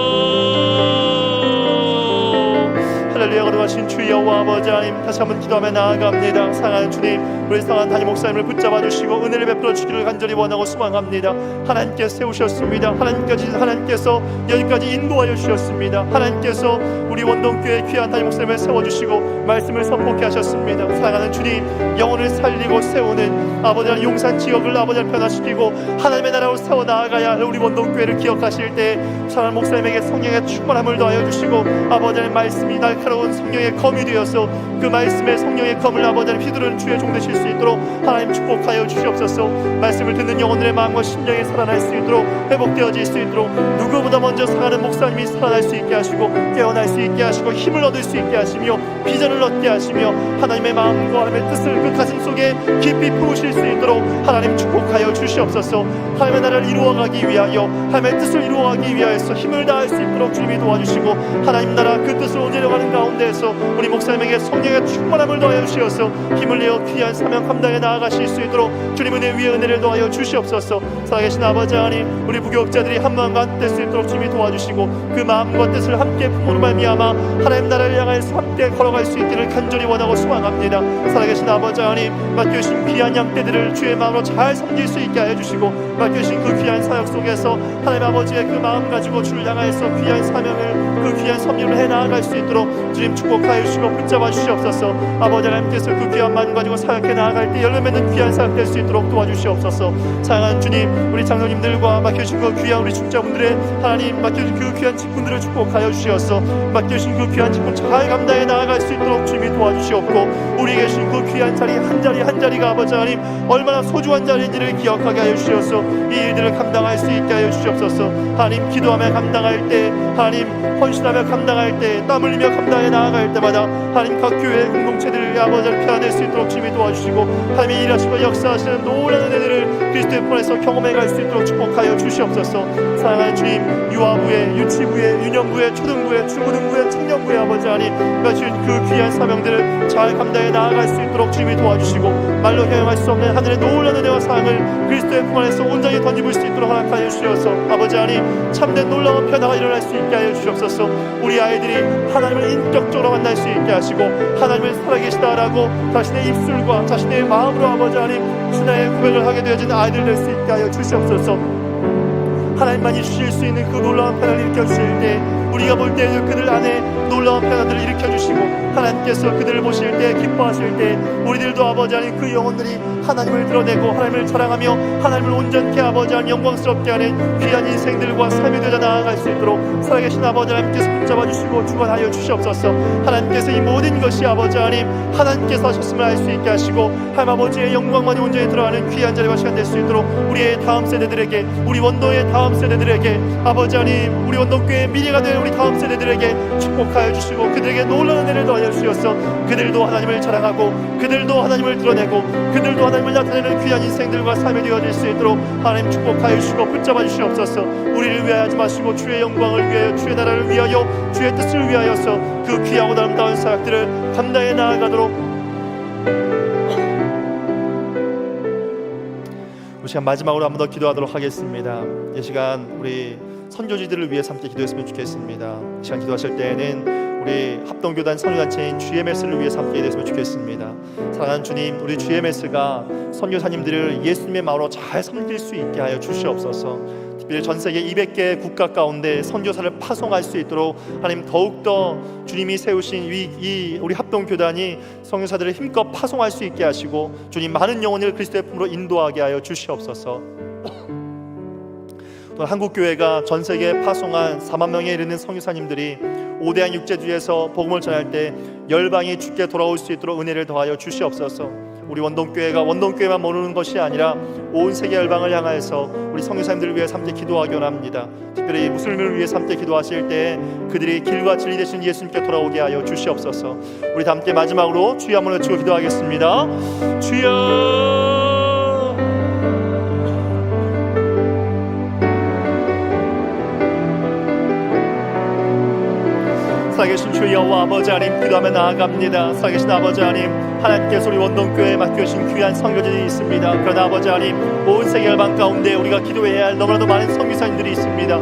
할렐루야. 거룩하신 주 여호와 아버지 하나님, 다시 한번 기도하며 나아갑니다. 사랑하는 주님, 우리 사랑하는 담임 목사님을 붙잡아 주시고 은혜를 베풀어 주기를 간절히 원하고 소망합니다. 하나님께서 세우셨습니다. 하나님께서 여기까지 인도하여 주셨습니다. 하나님께서 우리 원동교회 귀한 담임 목사님을 세워주시고 말씀을 선포케 하셨습니다. 사랑하는 주님, 영혼을 살리고 세우는 아버지 하나님 용산 지역을 아버지 하나님 변화시키고 하나님의 나라로 세워 나아가야 할 우리 원동교회를 기억하실 때 사랑하는 목사님에게 성령의 충만함을 더하여 주시고 아버지 하나님 말씀이 날카로운 성령의 검이 되어서 그 말씀의 성령의 검을 아버지 하나님 휘두르는 주의 종 되실 수 있도록 하나님 축복하여 주시옵소서. 말씀을 듣는 영혼들의 마음과 심령이 살아날 수 있도록 회복되어질 수 있도록 누구보다 먼저 사랑하는 목사님이 살아날 수 있게 하시고 깨어날 수 있게 하시고 힘을 얻을 수 있게 하시며 비전을 얻게 하시며 하나님의 마음과 하나님의 뜻을 그 가슴 속에 깊이 품으실 수 있도록 하나님 축복하여 주시옵소서. 하나님의 나라를 이루어가기 위하여 하나님의 뜻을 이루어가기 위하여서 힘을 다할 수 있도록 주님이 도와주시고 하나님 나라 그 뜻을 온전해가는 가운데에서 우리 목사님에게 성령의 충만함을 더하여 주시어서 힘을 내어 귀한 사명 감당에 나아가실 수 있도록 주님 은혜 위에 은혜를 더하여 주시옵소서. 살아계신 아버지 하나님, 우리 부교역자들이 한 마음과 한 뜻 될 수 있도록 주님이 도와주시고 그 마음과 뜻을 함께 품으로 말미암아 하나님 나라를 향해서 함께 걸어갈 수 있기를 간절히 원하고 소망합니다. 살아계신 아버지 하나님, 맡겨주신 귀한 양떼들을 주의 마음으로 잘 섬길 수 있게 하여 주시고 맡겨주신 그 귀한 사역 속에서 하나님 아버지의 그 마음 가지고 주를 향해서 귀한 사명을 그 귀한 섬김을 해나아갈 수 있도록 주님 축복하여 주시고 붙잡아 주시옵소서. 아버지 하나님께서 그 귀한 마음 가지고 사역해 나아갈 때 열매 맺는 귀한 사역 될 수 있도록 도와주시옵소서. 사랑하는 주님, 우리 장로님들과 맡겨주신 그 귀한 우리 중자분들의 하나님 맡겨주신 그 귀한 직분들을 축복하여 주시옵소서. 맡겨주신 그 귀한 직분 잘 감당해 나아갈 수 있도록 주님이 도와주시옵고, 우리에게 주신 그 귀한 자리 한 자리 한 자리가 아버지 하나님 얼마나 소중한 자리인지를 기억하게 하여 주시옵소서. 이 일들을 감당할 수 있게 하여 주시옵소서. 하나님, 기도하며 감당할 때, 하나님 헌신하며 감당할 때, 땀 흘리며 감당해 나아갈 때마다 하나님 각 교회 공동체들을 아버지를 변화될 수 있도록 주님이 도와주시고, 하나님이 일하시고 역사하시는 놀라운 은혜들을 그리스도의 편에서 경험해 갈 수 있도록 축복하여 주시옵소서. 사랑하는 주님, 유아부에, 유치부에, 유년부에, 초등부에, 중고등부에, 청년부에 아버지 하나님 며칠 그 귀한 사명들을 잘 감당해 나아갈 수 있도록 주님이 도와주시고, 말로 형용할 수 없는 하늘의 놀라운 은혜와 사랑을 그리스도의 품 안에서 온전히 던집을 수 있도록 허락하여 주시옵소서. 아버지 하나님, 참된 놀라운 변화가 일어날 수 있게 하여 주시옵소서. 우리 아이들이 하나님을 인격적으로 만날 수 있게 하시고, 하나님을 살아계시다라고 자신의 입술과 자신의 마음으로 아버지 하나님 신앙의 고백을 하게 되어진 아이들 될 수 있게 하여 주시옵소서. 하나님만이 주실 수 있는 그 놀라운 변화를 일으켜주실 때, 우리가 볼 때에도 그들 안에 놀라운 변화들을 일으켜주시고, 하나님께서 그들을 보실 때, 기뻐하실 때 우리들도 아버지 하나님 그 영혼들이 하나님을 드러내고 하나님을 자랑하며 하나님을 온전케 아버지 하나님 영광스럽게 하는 귀한 인생들과 삶이 되어 나아갈 수 있도록 살아계신 아버지 하나님께서 붙잡아 주시고 주관하여 주시옵소서. 하나님께서 이 모든 것이 아버지 하나님 하나님께서 하셨음을 알 수 있게 하시고, 하나님 아버지의 영광만이 온전히 들어가는 귀한 자리와 시간 될 수 있도록 우리의 다음 세대들에게, 우리 원도의 다음 세대들에게 아버지 하나님, 우리 원동교회의 미래가 될 우리 다음 세대들에게 축복하여 주시고, 그들에게 놀라운 은혜를 더하여 주시옵소서. 그들도 하나님을 자랑하고, 그들도 하나님을 드러내고, 그들도 하나님을 나타내는 귀한 인생들과 삶이 되어질 수 있도록 하나님 축복하여 주시고 붙잡아 주시옵소서. 우리를 위하여 하지 마시고 주의 영광을 위하여, 주의 나라를 위하여, 주의 뜻을 위하여서 그 귀하고 아름다운 사역들을 감당해 나아가도록, 우리 시간 마지막으로 한 번 더 기도하도록 하겠습니다. 이 시간 우리 선교지들을 위해 함께 기도했으면 좋겠습니다. 이 시간 기도하실 때에는 우리 합동교단 선교단체인 GMS를 위해 함께 기도했으면 좋겠습니다. 사랑하는 주님, 우리 GMS가 선교사님들을 예수님의 마음으로 잘 섬길 수 있게 하여 주시옵소서. 특별히 전 세계 200개 국가 가운데 선교사를 파송할 수 있도록 하나님 더욱더 주님이 세우신 이 우리 합동교단이 선교사들을 힘껏 파송할 수 있게 하시고, 주님 많은 영혼을 그리스도의 품으로 인도하게 하여 주시옵소서. 또 한국교회가 전 세계에 파송한 4만 명에 이르는 선교사님들이 5대한 육제주에서 복음을 전할 때 열방이 주께 돌아올 수 있도록 은혜를 더하여 주시옵소서. 우리 원동교회가 원동교회만 모르는 것이 아니라 온 세계 열방을 향하여서 우리 선교사님들을 위해 함께 기도하기 원합니다. 특별히 무슬림을 위해 함께 기도하실 때 그들이 길과 진리 되신 예수님께 돌아오게 하여 주시옵소서. 우리 다 함께 마지막으로 주여 한번 외치고 기도하겠습니다. 주여, 살아계신 주 여호와 아버지 하나님, 기도하며 나아갑니다. 살아계신 아버지 하나님, 하나님께서 우리 원동교회에 맡겨주신 귀한 선교지들이 있습니다. 그러나 아버지 하나님, 온 세계 열방 가운데 우리가 기도해야 할 너무나도 많은 선교사님들이 있습니다.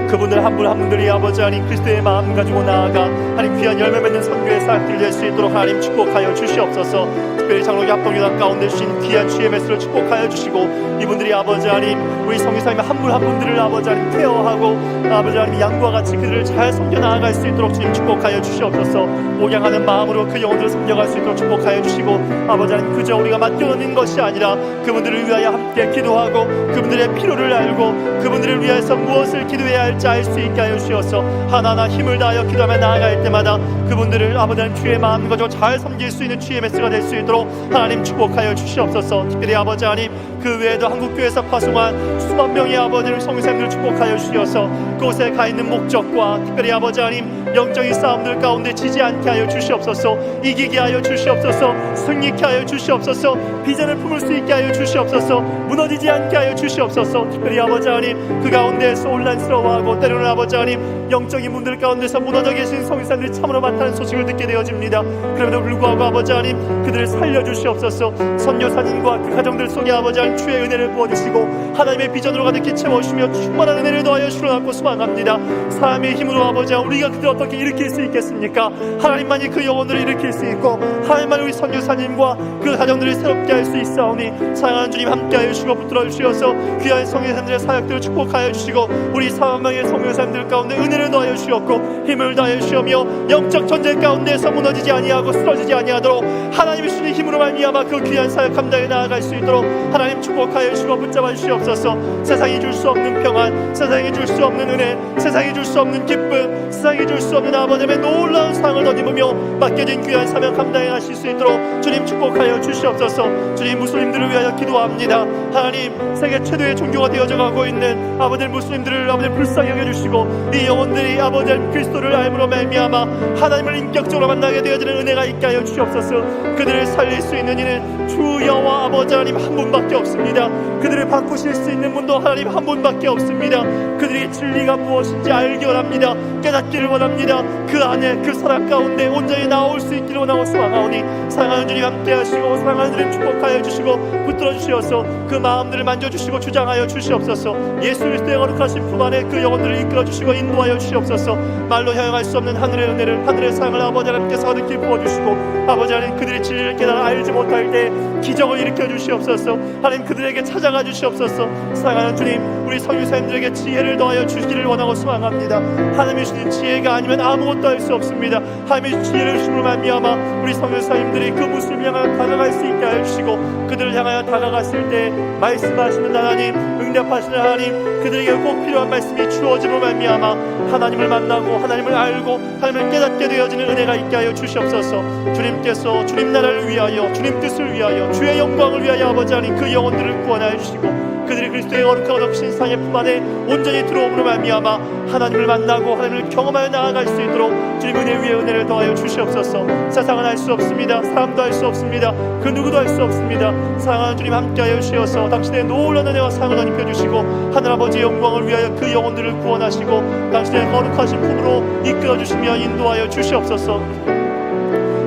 그분들 한 분 한 분들이 아버지 하나님 그리스도의 마음 가지고 나아가 하나님 귀한 열매 맺는 선교의 사역들이 될 수 있도록 하나님 축복하여 주시옵소서. 특별히 장로교 합동교단 가운데 주신 귀한 GMS를 축복하여 주시고, 이분들이 아버지 하나님 우리 선교사님 한 분 한 분들을 아버지 하나님 케어하고 아버지 하나님 양과 같이 그들을 잘 섬겨 나아갈 수 있도록 주님 축복하여 주시옵소서. 목양하는 마음으로 그 영혼들을 섬겨갈 수 있도록 축복하여 주시고, 아버지 하나님 그저 우리가 맡겨놓는 것이 아니라 그분들을 위하여 함께 기도하고, 그분들의 필요를 알고 그분들을 위해서 무엇을 기도해야 할지 알 수 있게 하여 주셔서 하나하나 힘을 다하여 기도하며 나아갈 때마다 그분들을 아버지 하나님 주의 마음 가지고 잘 섬길 수 있는 주의 메시지가 될 수 있도록 하나님 축복하여 주시옵소서. 특별히 아버지 하나님 그 외에도 한국교회에서 파송한 수만 명의 아버지를 성교사님들을 축복하여 주셔서 그곳에 가 있는 목적과 특별히 아버지 하나님 영적인 싸움들 가운데 지지 않게 하여 주시옵소서. 이기게 하여 주시옵소서. 승리케 하여 주시옵소서. 비전을 품을 수 있게 하여 주시옵소서. 무너지지 않게 하여 주시옵소서. 특별히 아버지 하나님 그 가운데에서 혼란스러워하고 때로는 아버지 하나님 영적인 분들 가운데서 무너져 계신 성교사님들이 참으로 많다는 소식을 듣게 되어집니다. 그럼에도 불구하고 아버지 하나님 그들을 살려주시옵소서. 선교사님과 그 가정들 속에 아버지 하나님 주의 은혜를 부어주시고 하나님의 비전으로 가득히 채워주시며 충만한 은혜를 더하여 주시옵고 소망합니다. 사람의 힘으로 아버지 하나님 우리가 그들을 어떻게 일으킬 수 있겠습니까? 하나님만이 그 영혼들을 일으킬 수 있고 하나님만이 우리 선교사님과 그 가정들을 새롭게 할 수 있사오니 사랑하는 주님 함께하여 주시고 붙들어 주시어서 귀한 성교사님들의 사역들을 축복하여 주시고 우리 4만 명의 성교사님들 가운데 은혜를 더하여 주시옵고 힘을 다하여 주시며 영적 전쟁 가운데서 무너지지 아니하고 쓰러지지 아니하도록 하나님이 주신 힘으로 말미암아 그 귀한 사역 감당해 나아갈 수 있도록 하나님 축복하여 주시고 붙잡아 주시옵소서. 세상이 줄 수 없는 평안, 세상이 줄 수 없는 은혜, 세상이 줄 수 없는 기쁨, 세상이 줄 수 없는 아버지의 놀라운 사랑을 덧입으며 맡겨진 귀한 사명 감당해 가실 수 있도록 주님 축복하여 주시옵소서. 주님, 무슬림들을 위하여 기도합니다. 하나님, 세계 최대의 종교가 되어져 가고 있는 아버지 무슬림들을 아버지 불쌍히 여겨주시고 이 영혼들이 아버지 그리스도를 알므로 말미암아 하나님을 인격적으로 만나게 되어지는 은혜가 있게 하여 주시옵소서. 그들을 살릴 수 있는 이는 주 여호와 아버지 하나님 한 분밖에 없습니다. 그들을 바꾸실 수 있는 분도 하나님 한 분밖에 없습니다. 그들이 진리가 무엇인지 알기 원합니다. 깨닫기를 원합니다. 그 안에 그 사랑 가운데 온전히 나올 수 있기를 원하고 소망하오니 사랑하는 주님 함께 하시고 사랑하는 주님 축복하여 주시고 붙들어 주시어서 그 마음들을 만져주시고 주장하여 주시옵소서. 예수 그리스도의 거룩하신 품 안에 그 영혼들을 이끌어 주시고 인도하여 주시옵소서. 말로 형용할 수 없는 하늘의 은혜를, 하늘의 사랑을 아버지 하나님께서 가득히 부어주시고 아버지 하나님 그들이 진리를 깨달아 알지 못할 때 기적을 일으켜 주시옵소서. 하나님 그들에게 찾아가 주시옵소서. 사랑하는 주님, 우리 선교사님들에게 지혜를 더하여 주시기를 원하고 소망합니다. 하나님이 주신 지혜가 아니면 아무것도 할 수 없습니다. 하나님이 지혜를 주심으로 말미암아 우리 선교사님들이 그 무슬림을 향하여 다가갈 수 있게 하여 주시고 그들을 향하여 다가갔을 때 말씀하시는 하나님, 응답하시는 하나님, 그들에게 꼭 필요한 말씀이 주어짐으로 말미암아 하나님을 만나고 하나님을 알고 하나님을 깨닫게 되어지는 은혜가 있게 하여 주시옵소서. 주님께서 주님 나라를 위하여, 주님 뜻을 위하여, 주의 영광을 위하여 아버지 하나님 그 영혼들을 구원하여 주시고 그들이 그리스도의 거룩하고 덕신 상의 품 안에 온전히 들어옴으로 말미암아 하나님을 만나고 하나님을 경험하여 나아갈 수 있도록 주님 은혜 위에 은혜를 더하여 주시옵소서. 세상은 할 수 없습니다. 사람도 할 수 없습니다. 그 누구도 할 수 없습니다. 사랑하는 주님 함께하여 주시어서 당신의 놀라운 은혜와 사랑을 덧입혀 주시고 하늘아버지의 영광을 위하여 그 영혼들을 구원하시고 당신의 거룩하신 품으로 이끌어 주시며 인도하여 주시옵소서.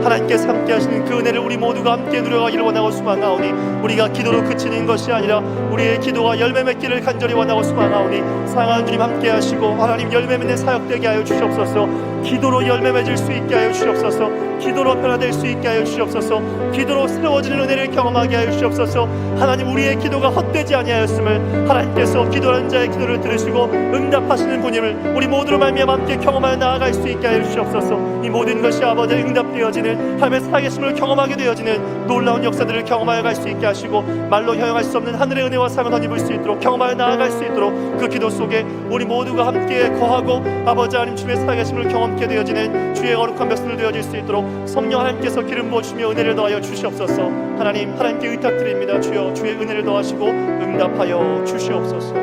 하나님께서 함께 하시는 그 은혜를 우리 모두가 함께 누려가기를 원하고 소망하오니 우리가 기도로 그치는 것이 아니라 우리의 기도가 열매 맺기를 간절히 원하고 소망하오니 사랑하는 주님 함께 하시고 하나님 열매 맺는 사역되게 하여 주시옵소서. 기도로 열매 맺을 수 있게 하여 주시옵소서. 기도로 변화될 수 있게 하여 주시옵소서. 기도로 새로워지는 은혜를 경험하게 하여 주시옵소서. 하나님, 우리의 기도가 헛되지 아니하였음을 하나님께서 기도하는 자의 기도를 들으시고 응답하시는 분임을 우리 모두로 말미암아 함께 경험하여 나아갈 수 있게 하여 주시옵소서. 이 모든 것이 아버지의 응답되어지는 하나님의 살아계심을 경험하게 되어지는 놀라운 역사들을 경험하여 갈 수 있게 하시고 말로 형용할 수 없는 하늘의 은혜와 사랑을 덧입을 수 있도록 경험하여 나아갈 수 있도록 그 기도 속에 우리 모두가 함께 거하고 아버지 하나님 주의 살아계심을 경험하게 되어지는 주의 거룩한 백성들 되어질 수 있도록 성령 하나님께서 기름 부어주시며 은혜를 더하여 주시옵소서. 하나님, 하나님께 의탁드립니다. 주여 주의 은혜를 더하시고 응답하여 주시옵소서.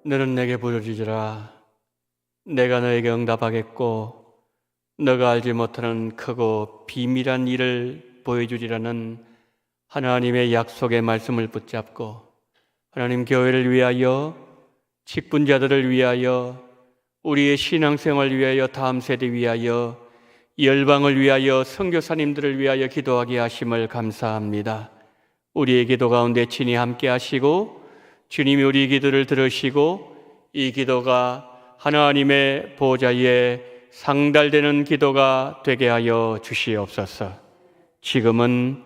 너는 내게 부르짖으라. 내가 너에게 응답하겠고 너가 알지 못하는 크고 비밀한 일을 보여주리라는 하나님의 약속의 말씀을 붙잡고 하나님 교회를 위하여, 직분자들을 위하여, 우리의 신앙생활을 위하여, 다음 세대 위하여, 열방을 위하여, 선교사님들을 위하여 기도하게 하심을 감사합니다. 우리의 기도 가운데 친히 함께 하시고 주님이 우리 기도를 들으시고 이 기도가 하나님의 보좌에 상달되는 기도가 되게 하여 주시옵소서. 지금은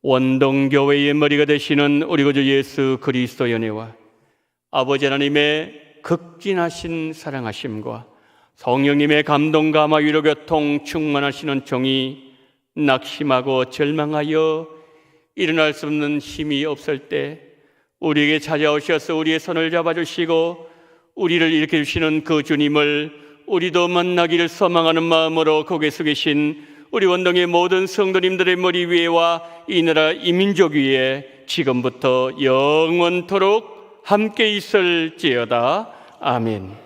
원동교회의 머리가 되시는 우리 구주 예수 그리스도의 은혜와 아버지 하나님의 극진하신 사랑하심과 성령님의 감동, 감화, 위로, 교통 충만하시는 종이 낙심하고 절망하여 일어날 수 없는 힘이 없을 때 우리에게 찾아오셔서 우리의 손을 잡아주시고 우리를 일으켜 주시는 그 주님을 우리도 만나기를 소망하는 마음으로 거기에 서 계신 우리 원동의 모든 성도님들의 머리 위에와 이 나라 이 민족 위에 지금부터 영원토록 함께 있을지어다. 아멘.